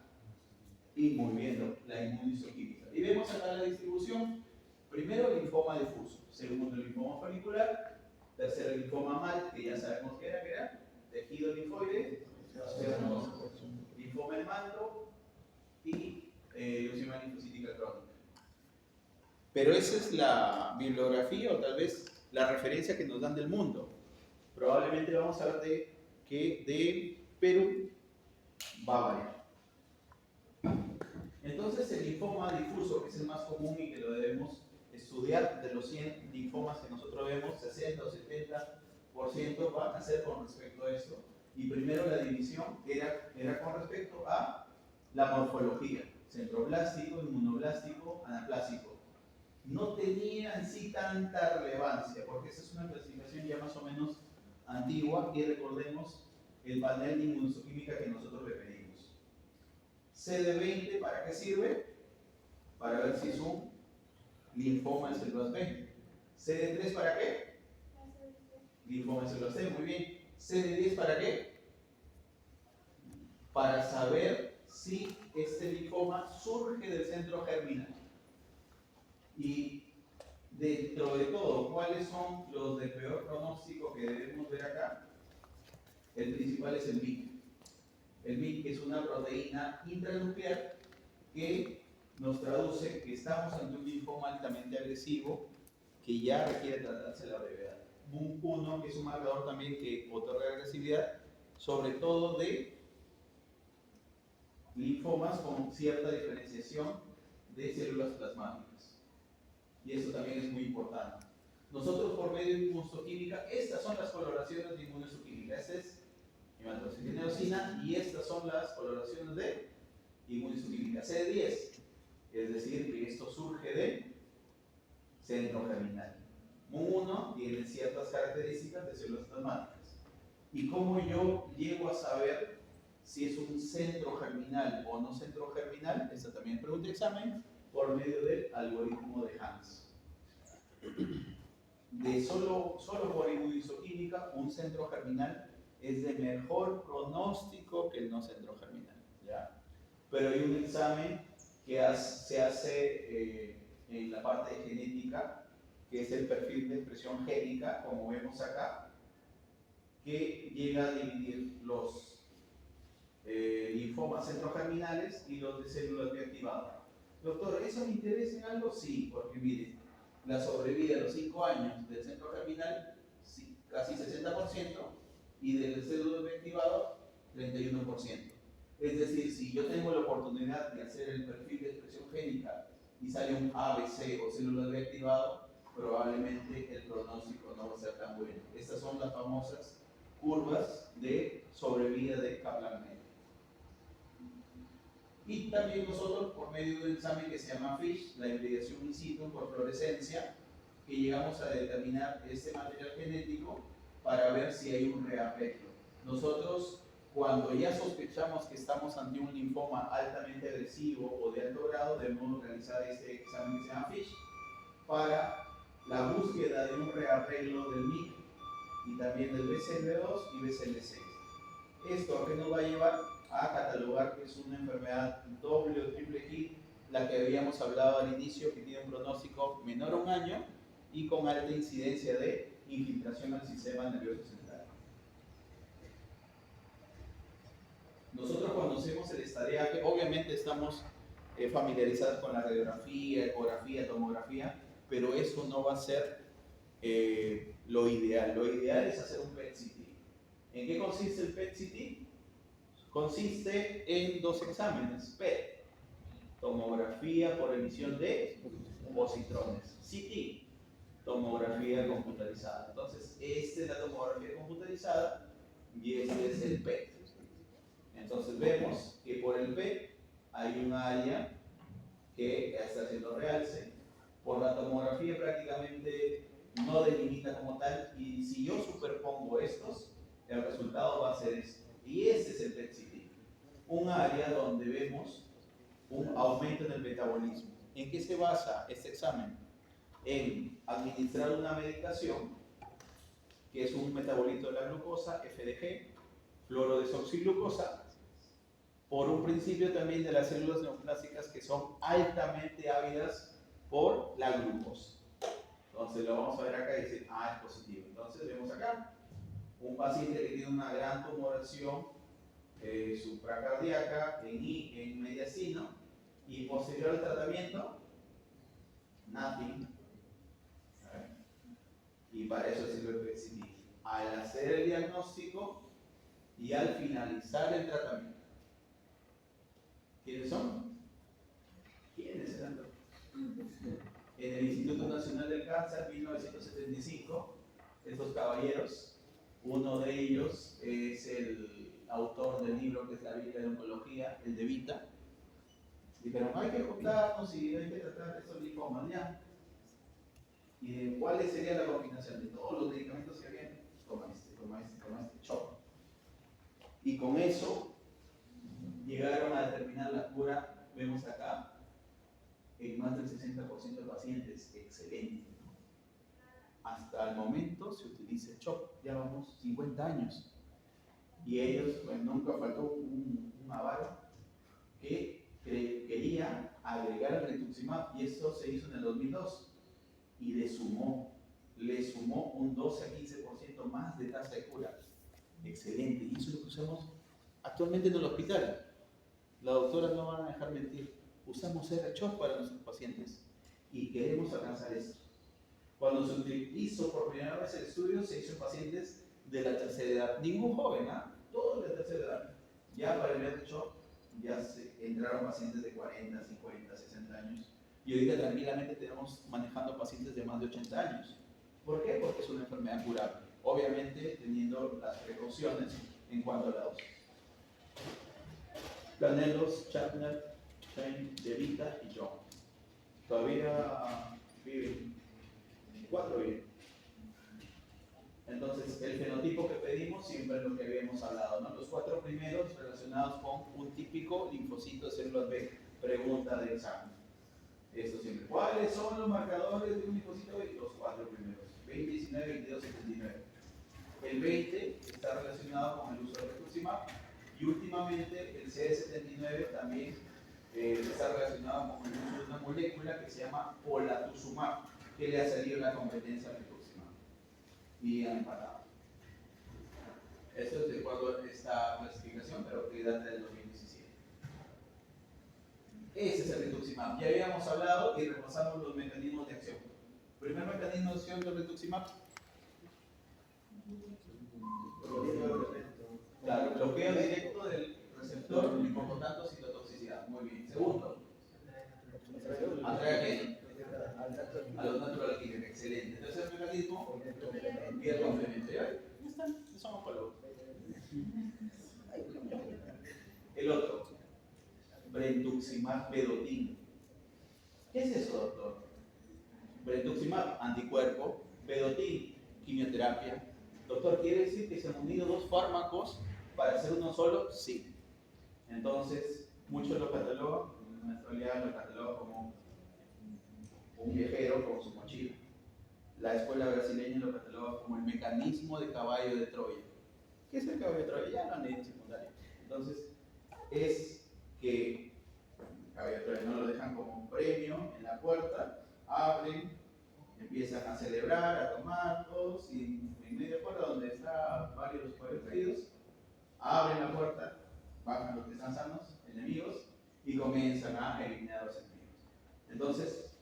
inmunistoquímica. Y vemos acá la distribución. Primero, linfoma difuso. Segundo, linfoma folicular. Tercero, linfoma mal, que ya sabemos que era tejido linfoide. Linfoma en manto y leucemia linfocítica crónica. Pero esa es la bibliografía o tal vez la referencia que nos dan del mundo. Probablemente vamos a ver que de Perú va a variar. Entonces el linfoma difuso, que es el más común y que lo debemos estudiar, de los 100 linfomas que nosotros vemos, 60 o 70% van a ser con respecto a esto. Y primero la división era con respecto a la morfología, centroplástico, inmunoblástico, anaplástico. No tenía en sí tanta relevancia, porque esa es una clasificación ya más o menos antigua, y recordemos el panel de inmunistoquímica que nosotros le pedimos. CD20, ¿para qué sirve? Para ver si es un linfoma de células B. CD3, ¿para qué? Linfoma de células C, muy bien. CD10, ¿para qué? Para saber si este linfoma surge del centro germinal. Y dentro de todo, ¿cuáles son los de peor pronóstico que debemos ver acá? El principal es el MYC. El MYC es una proteína intranuclear que nos traduce que estamos ante un linfoma altamente agresivo que ya requiere tratarse a la brevedad. MUC1, que es un marcador también que otorga agresividad, sobre todo de linfomas con cierta diferenciación de células plasmáticas. Y eso también es muy importante. Nosotros por medio de inmunohistoquímica, estas son las coloraciones de inmunohistoquímica. Esta es hematoxicina y estas son las coloraciones de inmunohistoquímica CD10. Es decir, que esto surge de centro germinal. MUM1 tiene ciertas características de células plasmáticas. ¿Y cómo yo llego a saber si es un centro germinal o no centro germinal? Esta también es pregunta de examen, por medio del algoritmo de Hans. De solo por inmunohistoquímica, un centro germinal es de mejor pronóstico que el no centro germinal, ¿ya? Pero hay un examen que se hace en la parte de genética, que es el perfil de expresión génica, como vemos acá, que llega a dividir los linfomas centrogerminales y los de células B activadas. Doctor, ¿eso me interesa en algo? Sí, porque mire, la sobrevida a los 5 años del centro germinal, sí, casi 60%, y del células B activado, 31%. Es decir, si yo tengo la oportunidad de hacer el perfil de expresión génica y sale un ABC o células B activado, probablemente el pronóstico no va a ser tan bueno. Estas son las famosas curvas de sobrevida de Kaplan-Meier. Y también nosotros, por medio de un examen que se llama FISH, la hibridación in situ por fluorescencia, que llegamos a determinar este material genético para ver si hay un rearreglo. Nosotros, cuando ya sospechamos que estamos ante un linfoma altamente agresivo o de alto grado, debemos realizar este examen que se llama FISH para la búsqueda de un rearreglo del MYC y también del BCL2 y BCL6. Esto que nos va a llevar a catalogar que es una enfermedad doble o triple hit, la que habíamos hablado al inicio, que tiene un pronóstico menor a 1 año y con alta incidencia de infiltración al sistema nervioso central. Nosotros cuando hacemos el estadiaje, obviamente estamos familiarizados con la radiografía, ecografía, tomografía, pero eso no va a ser lo ideal. Lo ideal es hacer un PET-CT. ¿En qué consiste el PET-CT? Consiste en 2 exámenes, PET, tomografía por emisión de positrones, CT, tomografía computarizada. Entonces, esta es la tomografía computarizada y este es el PET. Entonces vemos que por el PET hay un área que está haciendo realce. Por la tomografía prácticamente no delimita como tal, y si yo superpongo estos, el resultado va a ser esto. Y este es el PET-CT, un área donde vemos un aumento en el metabolismo. ¿En qué se basa este examen? En administrar una medicación que es un metabolito de la glucosa, FDG, fluorodesoxiglucosa, por un principio también de las células neoplásicas que son altamente ávidas por la glucosa. Entonces lo vamos a ver acá y decir, es positivo. Entonces vemos acá un paciente que tiene una gran tumoración supracardíaca en mediastino y posterior al tratamiento, nothing. Y para eso sirve el PET-CT. Al hacer el diagnóstico y al finalizar el tratamiento. ¿Quiénes son? ¿Quiénes eran? En el Instituto Nacional del Cáncer, 1975, estos caballeros, uno de ellos es el autor del libro que es la Biblia de Oncología, el de Vita. Dijeron, hay que juntarnos y hay que tratar estos linfomas, ¿ya? ¿Y cuál sería la combinación de todos los medicamentos que habían? Toma este, chop. Y con eso llegaron a determinar la cura, vemos acá, en más del 60% de pacientes. Excelente. Hasta el momento se utiliza el CHOP, ya vamos 50 años. Y ellos, pues nunca faltó un avaro que quería agregar el rituximab, y esto se hizo en el 2002, y le sumó un 12 a 15% más de tasa de cura. Excelente, y eso es lo que usamos actualmente en el hospital. Las doctoras no van a dejar mentir, usamos R-CHOP para nuestros pacientes y queremos alcanzar esto. Cuando se hizo por primera vez el estudio, se hizo en pacientes de la tercera edad, ningún joven, todos de la tercera edad. Ya para el R-CHOP ya entraron pacientes de 40, 50, 60 años, y ahorita tranquilamente tenemos manejando pacientes de más de 80 años. ¿Por qué? Porque es una enfermedad curable. Obviamente teniendo las precauciones en cuanto a la dosis. Planelos, Chapner, Shane, Devita y John. Todavía viven. 4 viven. Entonces, el fenotipo que pedimos siempre es lo que habíamos hablado, ¿no? Los 4 primeros relacionados con un típico linfocito de células B. Pregunta de examen. Esto siempre. ¿Cuáles son los marcadores de un linfocito B? Los 4 primeros. 20, 19, 22, 79. El 20 está relacionado con el uso de rituximab. Y últimamente el CD79 también está relacionado con el uso de una molécula que se llama polatuzumab, que le ha salido la competencia al rituximab. Y han empatado. Esto es de acuerdo a esta clasificación, pero que data del 2017. Ese es el rituximab. Ya habíamos hablado y repasamos los mecanismos de acción. Primer mecanismo de acción del rituximab. Claro, bloqueo directo del receptor y por lo tanto citotoxicidad. Muy bien. Segundo, atrae a quién? A los natural killers. Excelente. Tercer mecanismo, vía el complemento. ¿Ya están? Ya somos polvos. El otro, brentuximab vedotin. ¿Qué es eso, doctor? Brentuximab, anticuerpo. Vedotin, quimioterapia. Doctor, ¿quiere decir que se han unido 2 fármacos para hacer uno solo? Sí. Entonces, muchos lo catalogan, en nuestra realidad lo catalogan como un viajero con su mochila. La escuela brasileña lo cataloga como el mecanismo de caballo de Troya. ¿Qué es el caballo de Troya? Ya lo han leído en secundaria. Entonces, es que el caballo de Troya no lo dejan como un premio en la puerta, abren, empiezan a celebrar, a tomar todos, y en media puerta donde están varios pueblos caídos, abren la puerta, bajan los que están sanos, enemigos, y comienzan a eliminar a los enemigos. Entonces,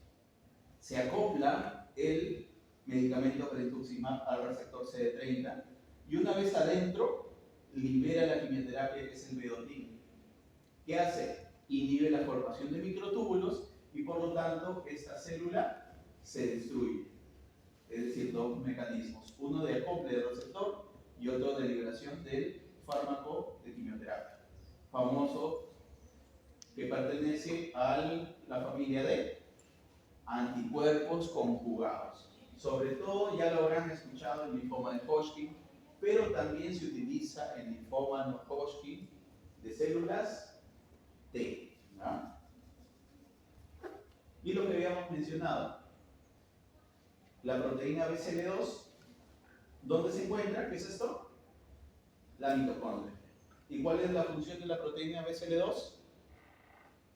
se acopla el medicamento rituximab al receptor CD30 y una vez adentro libera la quimioterapia que es el vedotin. ¿Qué hace? Inhibe la formación de microtúbulos y por lo tanto esta célula se destruye. Es decir, 2 mecanismos, uno de acople del receptor y otro de liberación del fármaco de quimioterapia, famoso, que pertenece a la familia de anticuerpos conjugados. Sobre todo, ya lo habrán escuchado en linfoma de Hodgkin, pero también se utiliza en linfoma no Hodgkin de células T, ¿no? Y lo que habíamos mencionado, la proteína BCL2, ¿dónde se encuentra? ¿Qué es esto? La mitocondria. ¿Y cuál es la función de la proteína BCL2?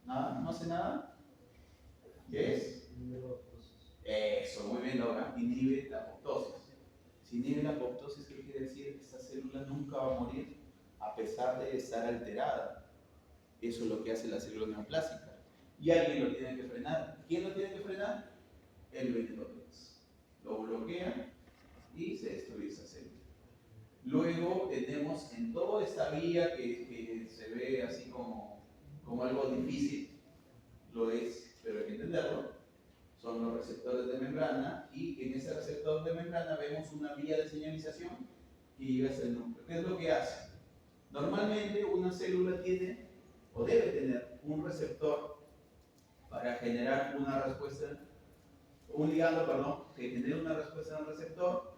Nada, no hace nada. ¿Qué es? Eso, muy bien, Laura. Inhibe la apoptosis. Si inhibe la apoptosis, ¿qué quiere decir? Esta célula nunca va a morir a pesar de estar alterada. Eso es lo que hace la célula neoplásica. Y alguien lo tiene que frenar. ¿Quién lo tiene que frenar? El venetoclax. Lo bloquea y se destruye esa célula. Luego tenemos en toda esta vía que se ve así como algo difícil, lo es, pero hay que entenderlo, son los receptores de membrana y en ese receptor de membrana vemos una vía de señalización que llega hasta el núcleo. ¿Qué es lo que hace? Normalmente una célula tiene o debe tener un receptor para generar una respuesta, un ligando, perdón, que genere una respuesta en el receptor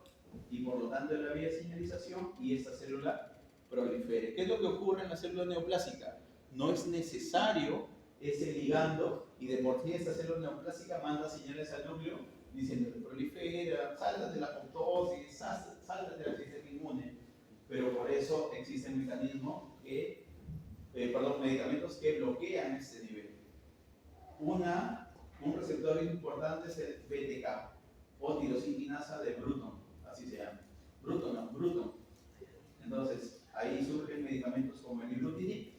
y por lo tanto en la vía de señalización y esta célula prolifere. ¿Qué es lo que ocurre en la célula neoplásica? No es necesario ese ligando y de por sí esta célula neoplásica manda señales al núcleo diciendo que prolifera, salta de la apoptosis, salta de la sistema inmune, pero por eso existen mecanismos que, medicamentos que bloquean este nivel. Un receptor importante es el BTK o tirosininasa de Bruton, así se llama. Bruton. Entonces, ahí surgen medicamentos como el ibrutinib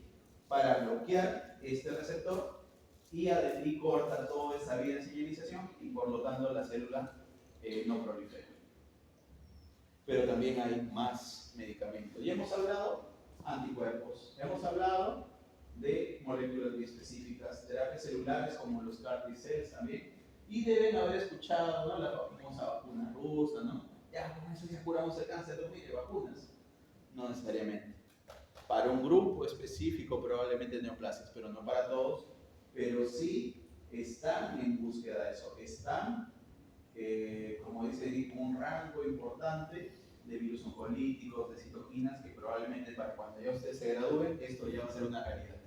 para bloquear este receptor y corta toda esta vía de señalización y por lo tanto la célula no prolifera. Pero también hay más medicamentos. Y hemos hablado anticuerpos, hemos hablado de moléculas biespecíficas, terapias celulares como los CAR T-cells también, Y deben haber escuchado, ¿no?, la famosa vacuna rusa, ¿no? Ya, con eso ya curamos el cáncer, no mire, vacunas. No necesariamente. Para un grupo específico, probablemente neoplasias, pero no para todos. Pero sí están en búsqueda de eso. Están, como dice, un rango importante de virus oncolíticos, de citoquinas, que probablemente para cuando ya ustedes se gradúen, esto ya va a ser una realidad.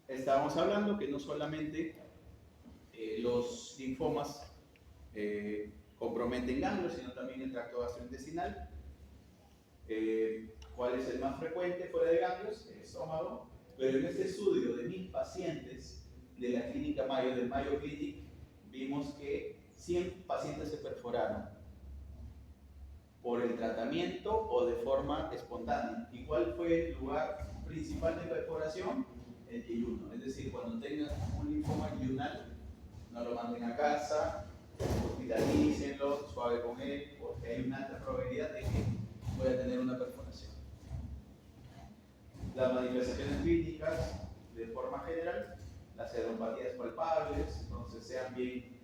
Estábamos hablando que no solamente los linfomas comprometen ganglios, sino también el tracto gastrointestinal. ¿Cuál es el más frecuente fuera de ganglios? El estómago. Pero en este estudio de 1000 pacientes de la clínica Mayo, del Mayo Clinic, vimos que 100 pacientes se perforaron por el tratamiento o de forma espontánea. ¿Y cuál fue el lugar principal de perforación? El yeyuno. Es decir, cuando tengan un linfoma yeyunal, no lo manden a casa, hospitalícenlo, suave con él, porque hay una alta probabilidad de que voy a tener una perforación. Las manifestaciones clínicas, de forma general, las neuropatías palpables, entonces sean bien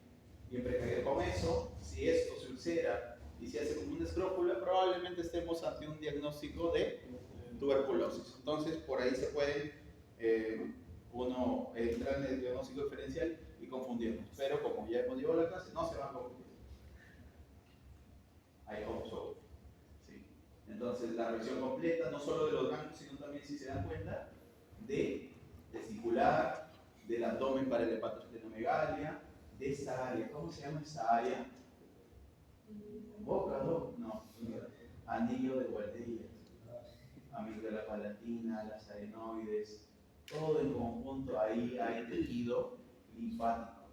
precavidos con eso. Si esto se ulcera y se hace como una escrópula, probablemente estemos ante un diagnóstico de tuberculosis. Entonces, por ahí se puede uno entrar en el diagnóstico diferencial y confundirnos. Pero como ya hemos llevado la clase, no se van a confundir. I hope so. ¿Sí? Entonces, la revisión completa, no solo de los ganglios, sino también, si se dan cuenta, de testicular, del abdomen para el hepatosplenomegalia, de esta área. ¿Cómo se llama esta área? Boca, no, anillo de Waldeyer, amígdala palatina, las adenoides, todo en conjunto. Ahí hay tejido linfático.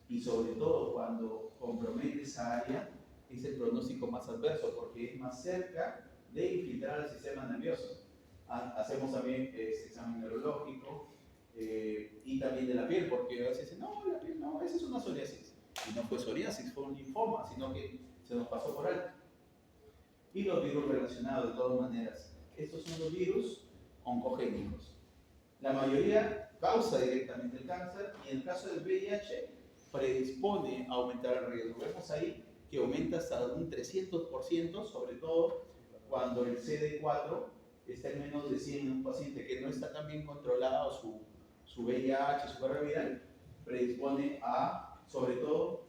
Y sobre todo cuando compromete esa área, es el pronóstico más adverso, porque es más cerca de infiltrar al sistema nervioso. Hacemos también examen neurológico y también de la piel, porque a veces dicen, no, la piel no, esa es una psoriasis. Y no fue psoriasis, fue un linfoma, sino que se nos pasó por alto. Y los virus relacionados, de todas maneras. Estos son los virus oncogénicos. La mayoría causa directamente el cáncer, y en el caso del VIH predispone a aumentar el riesgo. Vemos ahí que aumenta hasta un 300%, sobre todo cuando el CD4 está en menos de 100 en un paciente que no está tan bien controlado su VIH, su carga viral, predispone a, sobre todo,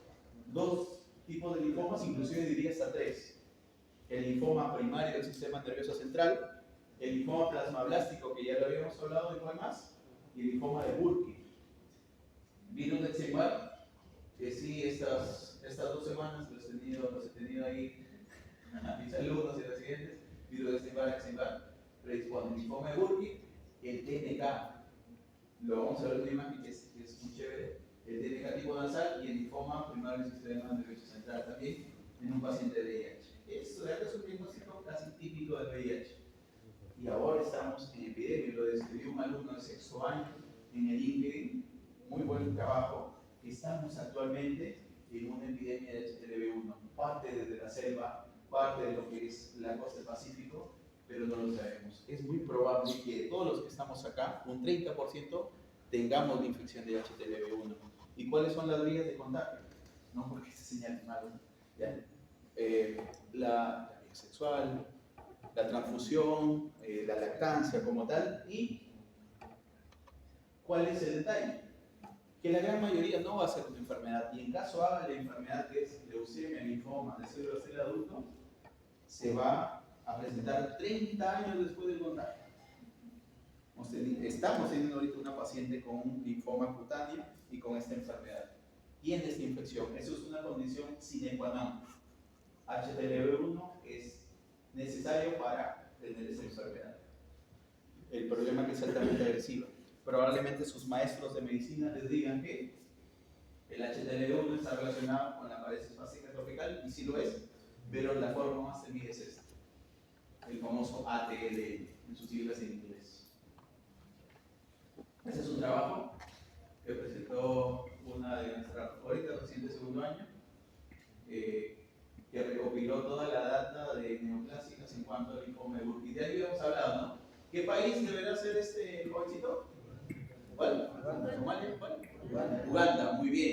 2 tipos de linfomas, inclusive diría hasta 3. El linfoma primario del sistema nervioso central, el linfoma plasmablástico, que ya lo habíamos hablado, ¿de cuál más? Y el linfoma de Burkitt. Virus de Epstein-Barr, que sí, estas 2 semanas los he tenido ahí, mis alumnos y residentes. Virus de Epstein-Barr, predispone el linfoma de Burkitt, el TNK, lo vamos a ver en una imagen que es muy chévere, el TNK tipo nasal, y el linfoma primario del sistema nervioso central también en un paciente de VIH. Esto es un diagnóstico casi típico del VIH. Y ahora estamos en epidemia, lo describió un alumno de 6º año en el LinkedIn, muy buen trabajo. Estamos actualmente en una epidemia de HTLV1, parte desde la selva, parte de lo que es la costa del Pacífico, pero no lo sabemos. Es muy probable que de todos los que estamos acá, un 30% tengamos la infección de HTLV1. ¿Y cuáles son las vías de contagio? No porque se señale mal, ¿ya? La vía sexual, la transfusión, la lactancia como tal. ¿Y cuál es el detalle? Que la gran mayoría no va a ser una enfermedad, y en caso haga la enfermedad, que es leucemia, linfoma de células del adulto, se va a presentar 30 años después del contagio. Estamos teniendo ahorita una paciente con un linfoma cutáneo y con esta enfermedad. Tiene esta infección. Eso es una condición sine qua non. HTLV1 es necesario para tener esa enfermedad. El problema es que es altamente agresiva. Probablemente sus maestros de medicina les digan que el HTLV1 está relacionado con la parálisis fásica tropical, y sí lo es, pero la forma más temida es esta, el famoso ATL, en sus siglas en inglés. Este es un trabajo que presentó una de nuestras favoritas recién de 2º año, que recopiló toda la data de neoplásicas en cuanto al linfoma de Burkitt. De ahí habíamos hablado, ¿no? ¿Qué país deberá ser este jovencito? ¿Cuál? Somalia. Somalia, ¿cuál? Uganda, muy bien.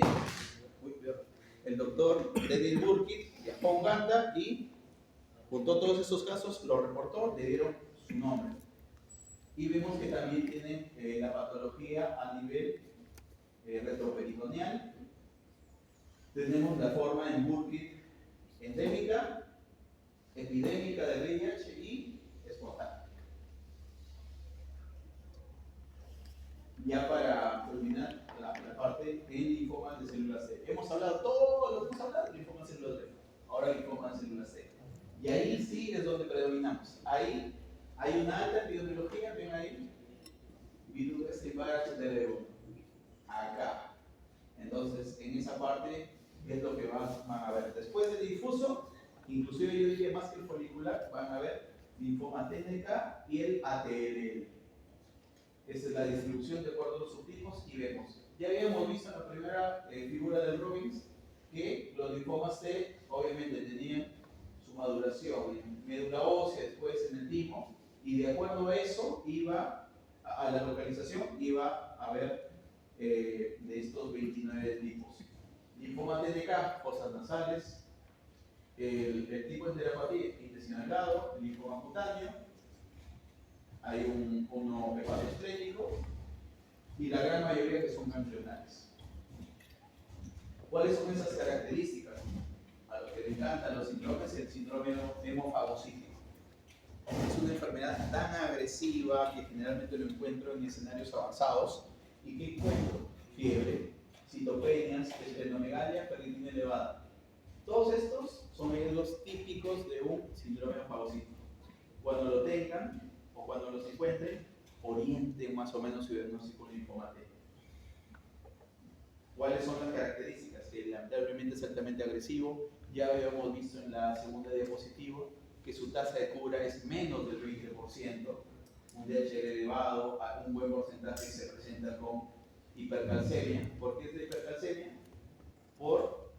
El doctor Dennis Burkitt viajó a Uganda y juntó todos estos casos, los reportó, le dieron su nombre. Y vemos que también tienen la patología a nivel retroperitoneal. Tenemos la forma en Burkitt endémica, epidémica de VIH y espontánea. Ya para terminar la parte de linfomas de células T. Hemos hablado todo lo que hemos hablado de linfomas de células T. Ahora linfomas de células T. Y ahí sí es donde predominamos. Ahí hay una alta epidemiología, ven ahí, virus Epstein-Barr de León. Acá. Entonces, en esa parte es lo que van a ver. Después del difuso, inclusive yo diría más que el folicular, van a ver linfoma TNK y el ATLL. Esa es la distribución de acuerdo a los subtipos y vemos. Ya habíamos visto en la primera figura del Robbins que los linfomas T obviamente tenían su maduración en médula ósea, después en el timo, y de acuerdo a eso iba a la localización, iba a haber de estos 29 tipos. Linfoma TNK, fosas nasales, el tipo de enteropatía intestinal delgado, el linfoma cutáneo, hay uno hepatoesclérico y la gran mayoría que son ganglionales. ¿Cuáles son esas características? A los que les encantan los síndromes, el síndrome hemofagocítico. Es una enfermedad tan agresiva que generalmente lo encuentro en escenarios avanzados. ¿Y qué encuentro? Fiebre, citopenias, esplenomegalia, ferritina elevada. Todos estos son ejemplos típicos de un síndrome hemofagocítico. Cuando lo tengan o cuando los encuentren, orienten más o menos su diagnóstico de linfoma T. ¿Cuáles son las características? Que lamentablemente es altamente agresivo. Ya habíamos visto en la segunda diapositiva que su tasa de cura es menos del 20%, un DHL elevado, un buen porcentaje se presenta con hipercalcemia. ¿Por qué es de hipercalcemia? Por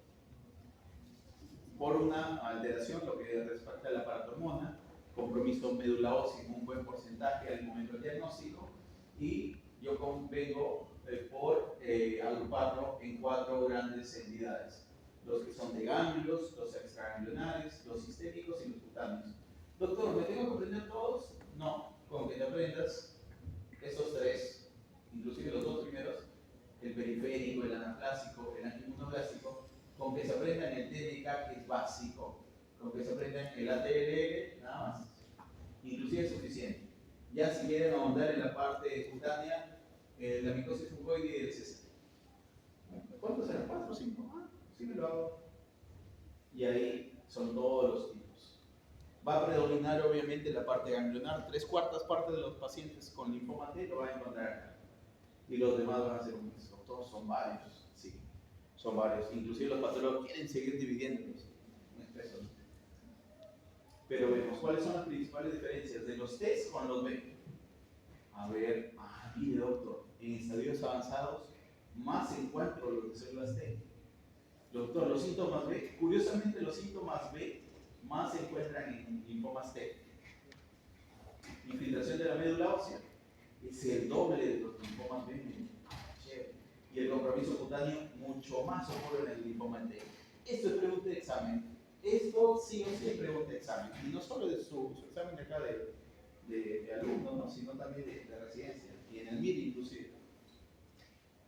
una alteración, lo que respecta a la paratormona, compromiso médula ósea en un buen porcentaje al momento del diagnóstico, y yo vengo por agruparlo en 4 grandes entidades. Los que son de ganglios, los extraganglionales, los sistémicos y los cutáneos. Doctor, ¿me tengo que aprender todos? No, con que te aprendas esos 3, inclusive los 2 primeros, el periférico, el anaplásico, el antiinmunoblástico, con que se aprendan el TNK, que es básico, con que se aprendan el ATLL, nada más, inclusive es suficiente. Ya si quieren ahondar en la parte cutánea, la micosis fungoide y el CC. ¿Cuántos eran? ¿4 o 5? Sí me lo hago. Y ahí son todos los tipos. Va a predominar obviamente la parte ganglionar. 3/4 partes de los pacientes con linfoma T lo van a encontrar acá. Y los demás van a ser un mixto. Todos son varios. Sí, son varios. Inclusive los patólogos quieren seguir dividiéndolos. Pero vemos cuáles son las principales diferencias de los T con los B. A ver, mire doctor, en estadios avanzados más encuentro los de células T. Doctor, los síntomas B, curiosamente los síntomas B más se encuentran en linfomas T. Infiltración de la médula ósea es el doble de los linfomas B. Y el compromiso cutáneo mucho más ocurre en el linfoma T. Esto es pregunta de examen. Esto sí o sí es pregunta de examen. Y no solo de su examen de acá de alumno, ¿no? Sino también de residencia. Y en el MIR inclusive.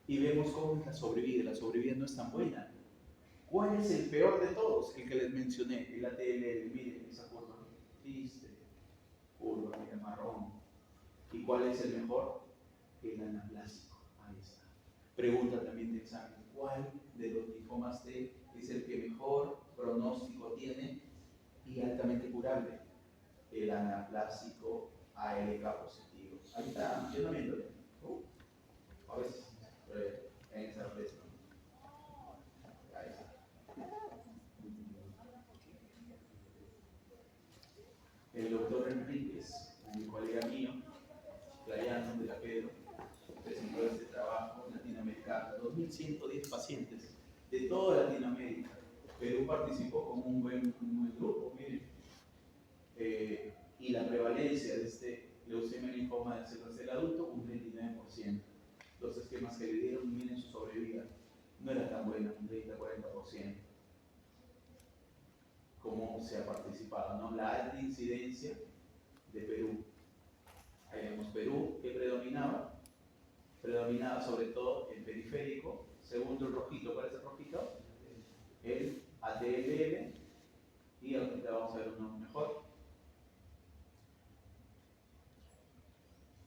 Y vemos cómo es la sobrevida. La sobrevida no es tan buena. ¿Cuál es el peor de todos? El que les mencioné, el ATLL. Miren esa curva triste, curva marrón. ¿Y cuál es el mejor? El anaplásico. Ahí está. Pregunta también de examen. ¿Cuál de los linfomas T es el que mejor pronóstico tiene y altamente curable? El anaplásico ALK positivo. Ahí está, yo no miento. A veces, en esa vez. El doctor Enríquez, un colega mío, Clayano de la Pedro, presentó este trabajo en Latinoamérica, 2.110 pacientes de toda Latinoamérica. Perú participó con un buen grupo, miren, y la prevalencia de este leucemia linfoma de células del adulto, un 29%. los esquemas que le dieron, miren su sobrevida, no era tan buena, un 30-40%, como se ha participado, ¿no? La alta incidencia de Perú. Ahí vemos Perú, que predominaba sobre todo el periférico, segundo el rojito. ¿Cuál es el rojito? El ATLL, y ahorita vamos a ver uno mejor.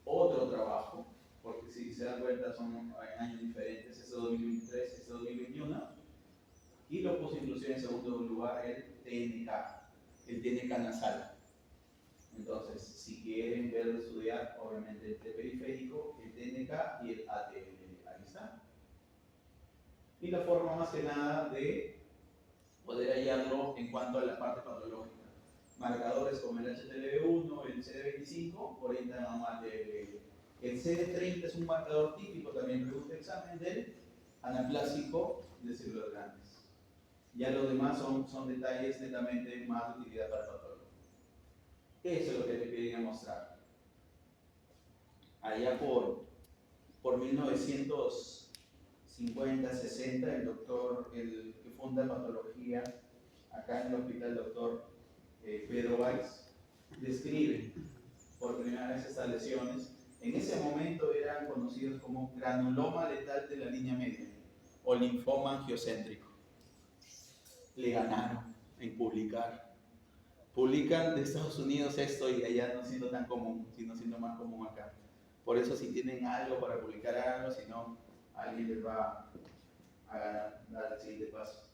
Otro trabajo, porque si se dan cuenta son años diferentes, ese 2023, ese 2021, y lo puse inclusive en segundo lugar el TNK nasal. Entonces, si quieren verlo estudiar, obviamente el periférico, el TNK y el ATL, ahí está. Y la forma más que nada de poder hallarlo en cuanto a la parte patológica. Marcadores como el HTLV1, el CD25 orientan a un ATL. El CD30 es un marcador típico, también pregunta examen del anaplásico de células grandes. Ya los demás son detalles netamente más de utilidad para el patólogo. Eso es lo que le quería mostrar. Allá por 1950, 60, el doctor, el que funda patología acá en el hospital, doctor Pedro Valls, describe por primera vez estas lesiones. En ese momento eran conocidos como granuloma letal de la línea media o linfoma angiocéntrico. Le ganaron en publicar. Publican de Estados Unidos esto y allá no siendo tan común, sino siendo más común acá. Por eso si tienen algo para publicar, algo, si no, alguien les va a dar el siguiente paso.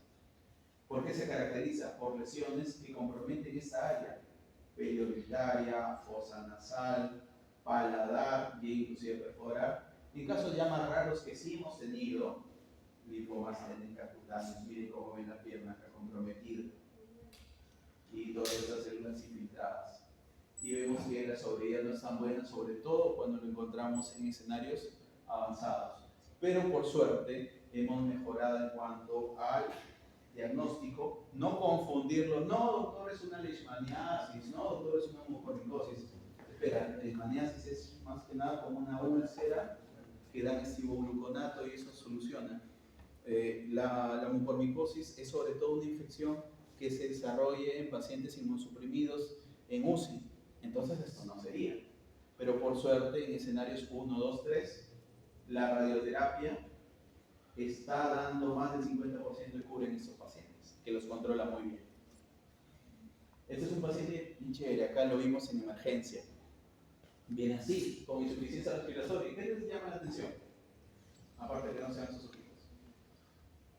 ¿Por qué se caracteriza? Por lesiones que comprometen esta área: periodontaria, fosa nasal, paladar y inclusive perforar. En casos ya más raros que sí hemos tenido, linfomas cutáneos, miren cómo ven la pierna acá comprometida, y todas estas células infiltradas. Y vemos que la sobrevida no es tan buena, sobre todo cuando lo encontramos en escenarios avanzados. Pero por suerte hemos mejorado en cuanto al diagnóstico, no confundirlo, no doctor es una leishmaniasis, no doctor es una mucormicosis. Espera, la leishmaniasis es más que nada como una úlcera que dan estivogluconato y eso soluciona. La mucormicosis es sobre todo una infección que se desarrolle en pacientes inmunosuprimidos en UCI, entonces esto no sería. Pero por suerte en escenarios 1, 2, 3, la radioterapia está dando más del 50% de cura en estos pacientes, que los controla muy bien. Este es un paciente chévere, acá lo vimos en emergencia. Viene así, con insuficiencia respiratoria. ¿Qué les llama la atención? Aparte de que no sean sus ojitos.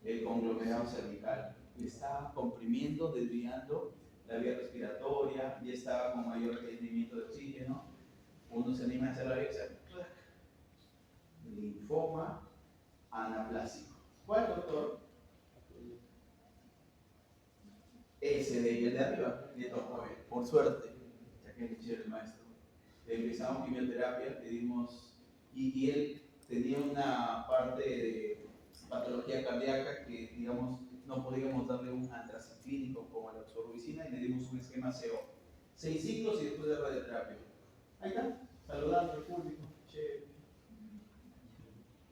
El conglomerado cervical. Le estaba comprimiendo, desviando la vía respiratoria, ya estaba con mayor requerimiento de oxígeno. Uno se anima a hacer la biopsia. Linfoma anaplásico. ¿Cuál, doctor? Ese de ellos de arriba, le tocó ver, por suerte, ya que le el maestro. Le empezamos quimioterapia, le dimos, y él tenía una parte de patología cardíaca que, digamos, no podíamos darle un antraciclínico como la oxorubicina y le dimos un esquema CO. 6 ciclos y después de radioterapia. Ahí está, saludando al público. Chévere.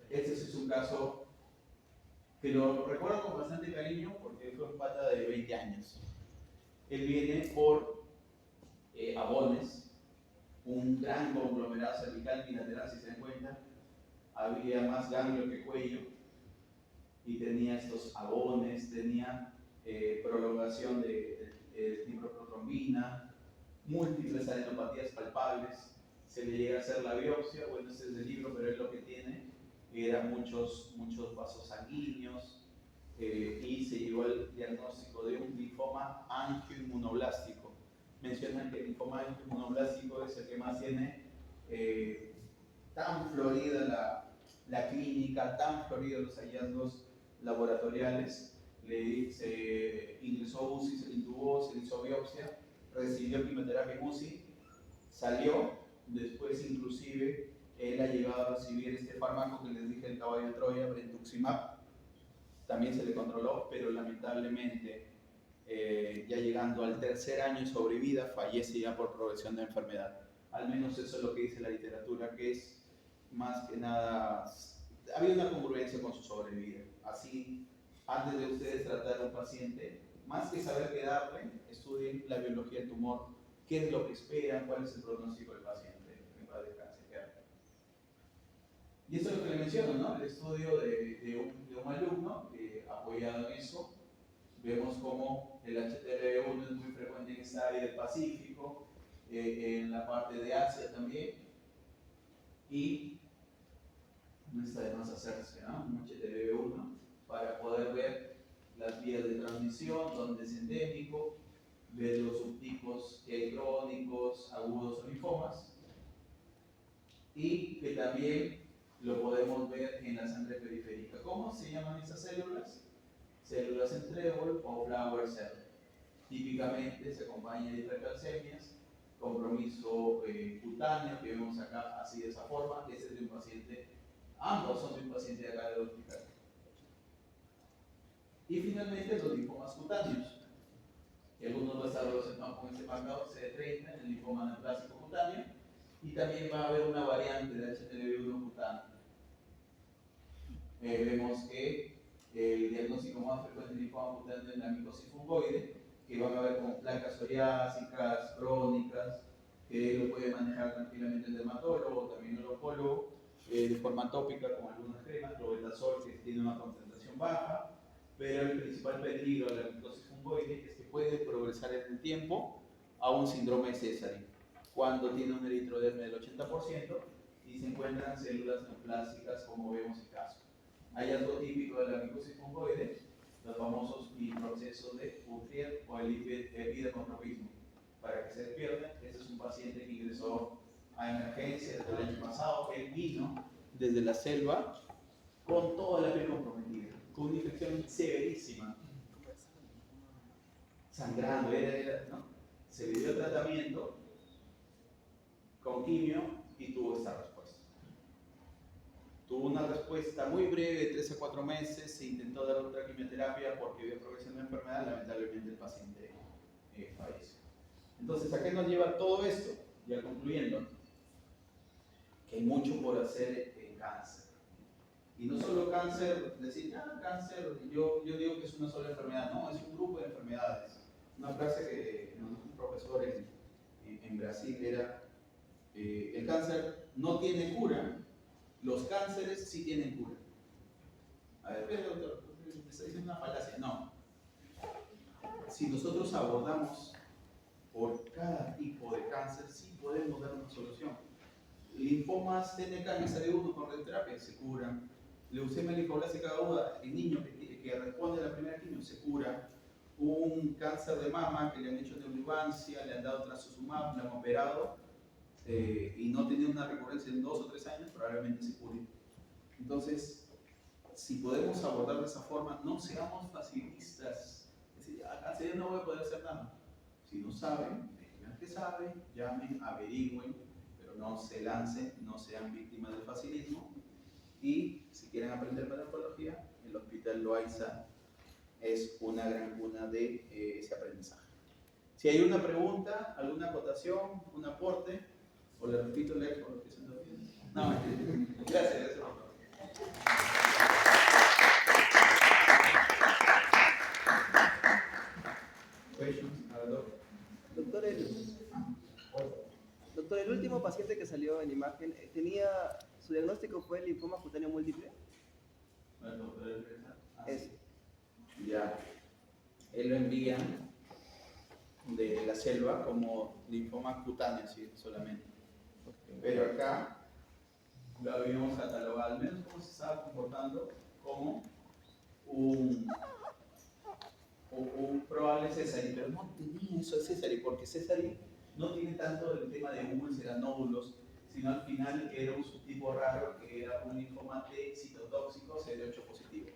Este es un caso que lo recuerdo con bastante cariño porque fue un pata de 20 años. Él viene por abones, un gran conglomerado cervical bilateral, si se dan cuenta. Había más ganglio que cuello y tenía estos abones, tenía prolongación de fibroprotrombina, múltiples adenopatías palpables. Se le llega a hacer la biopsia, bueno, este es del libro, pero es lo que tiene. Eran muchos vasos sanguíneos y se llegó al diagnóstico de un linfoma angioinmunoblástico. Mencionan que el linfoma angioinmunoblástico es el que más tiene tan florida la clínica, tan floridos los hallazgos laboratoriales. Se ingresó a UCI, se le intubó, se le hizo biopsia, recibió quimioterapia en UCI, salió, después inclusive él ha llegado a recibir este fármaco que les dije, el caballo de Troya, brentuximab, también se le controló, pero lamentablemente ya llegando al tercer año de sobrevida fallece ya por progresión de enfermedad. Al menos eso es lo que dice la literatura, que es más que nada había una congruencia con su sobrevida. Así, antes de ustedes tratar a un paciente, más que saber qué darle, estudien la biología del tumor, qué es lo que esperan, cuál es el pronóstico del paciente en paz descanse. Y eso es lo que le menciono, ¿no? El estudio de un alumno apoyado en eso. Vemos cómo el HTLV1 es muy frecuente en esta área del Pacífico, en la parte de Asia también. Y no está de más hacerse, ¿no? Un HTLV1 para poder ver las vías de transmisión, dónde es endémico, ver los subtipos que hay crónicos, agudos o linfomas, y que también lo podemos ver en la sangre periférica. ¿Cómo se llaman estas células? Células en trébol o flower cell. Típicamente se acompaña de hipercalcemias, compromiso cutáneo, que vemos acá así de esa forma. Este es de un paciente, ambos son de un paciente de acá del hospital. Y finalmente los linfomas cutáneos, que algunos va a estar relacionados con este marcador CD30 en el linfoma neoplásico cutáneo, y también va a haber una variante de HTLV1 cutáneo. Vemos que el diagnóstico más frecuente del linfoma cutáneo es la micosis fungoide, que van a ver con placas psoriásicas, crónicas, que lo puede manejar tranquilamente el dermatólogo, también el oncólogo, de forma tópica con algunas cremas, clobetasol, que tiene una concentración baja, pero el principal peligro de la micosis fungoide es que puede progresar en el tiempo a un síndrome de Sézary, cuando tiene un eritroderme del 80% y se encuentran células neoplásicas, como vemos en el caso. Hallazgo típico de la micosis fungoide, los famosos procesos de Putrier o el epidermotropismo. Para que se despierten, este es un paciente que ingresó a emergencia desde el año pasado. Él vino desde la selva con toda la piel comprometida, con una infección severísima, sangrando, ¿no? Se le dio tratamiento con quimio y tuvo esta respuesta. Tuvo una respuesta muy breve de 3 a 4 meses, se intentó dar otra quimioterapia porque había progresión de la enfermedad, lamentablemente el paciente falleció. Entonces, ¿a qué nos lleva todo esto? Ya concluyendo, que hay mucho por hacer en cáncer. Y no solo cáncer, decir, cáncer, yo digo que es una sola enfermedad, no, es un grupo de enfermedades. Una frase que nos dijo un profesor en Brasil era, el cáncer no tiene cura, los cánceres sí tienen cura. A ver, doctor, me está diciendo una falacia. No. Si nosotros abordamos por cada tipo de cáncer, sí podemos dar una solución. Linfomas TNK en SR1 con radioterapia se curan. Leucemia linfoblásica aguda, el niño que responde a la primera quimio se cura. Un cáncer de mama que le han hecho neoadjuvancia, le han dado trastuzumab, le han operado y no tiene una recurrencia en 2 o 3 años, probablemente se cure. Entonces, si podemos abordar de esa forma, no seamos facilistas. Es decir, acá no voy a poder hacer nada. Si no saben, digan que saben, llamen, averigüen, pero no se lancen, no sean víctimas del facilismo. Y si quieren aprender oncología, el Hospital Loaiza es una gran cuna de ese aprendizaje. Si hay una pregunta, alguna acotación, un aporte, o le repito el eco, lo que se nos olvida. No, gracias por todo. Doctor, el último paciente que salió en imagen, ¿su diagnóstico fue linfoma cutáneo múltiple? Bueno, Es. Ya, él lo envían de la selva como linfoma cutáneo, ¿sí? Solamente. Pero acá lo habíamos catalogado, al menos como se estaba comportando, como un probable Sézary, pero no tenía eso de Sézary, porque Sézary no tiene tanto el tema de úlceras, nódulos, sino al final era un subtipo raro que era un linfoma T citotóxico CD8 positivo.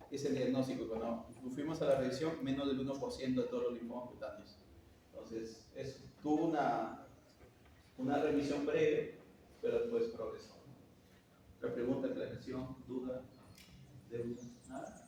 Es el diagnóstico. Cuando fuimos a la revisión, menos del 1% de todos los linfomas cutáneos. Entonces, tuvo una remisión breve, pero después progresó. Otra pregunta, aclaración, duda, deuda, nada.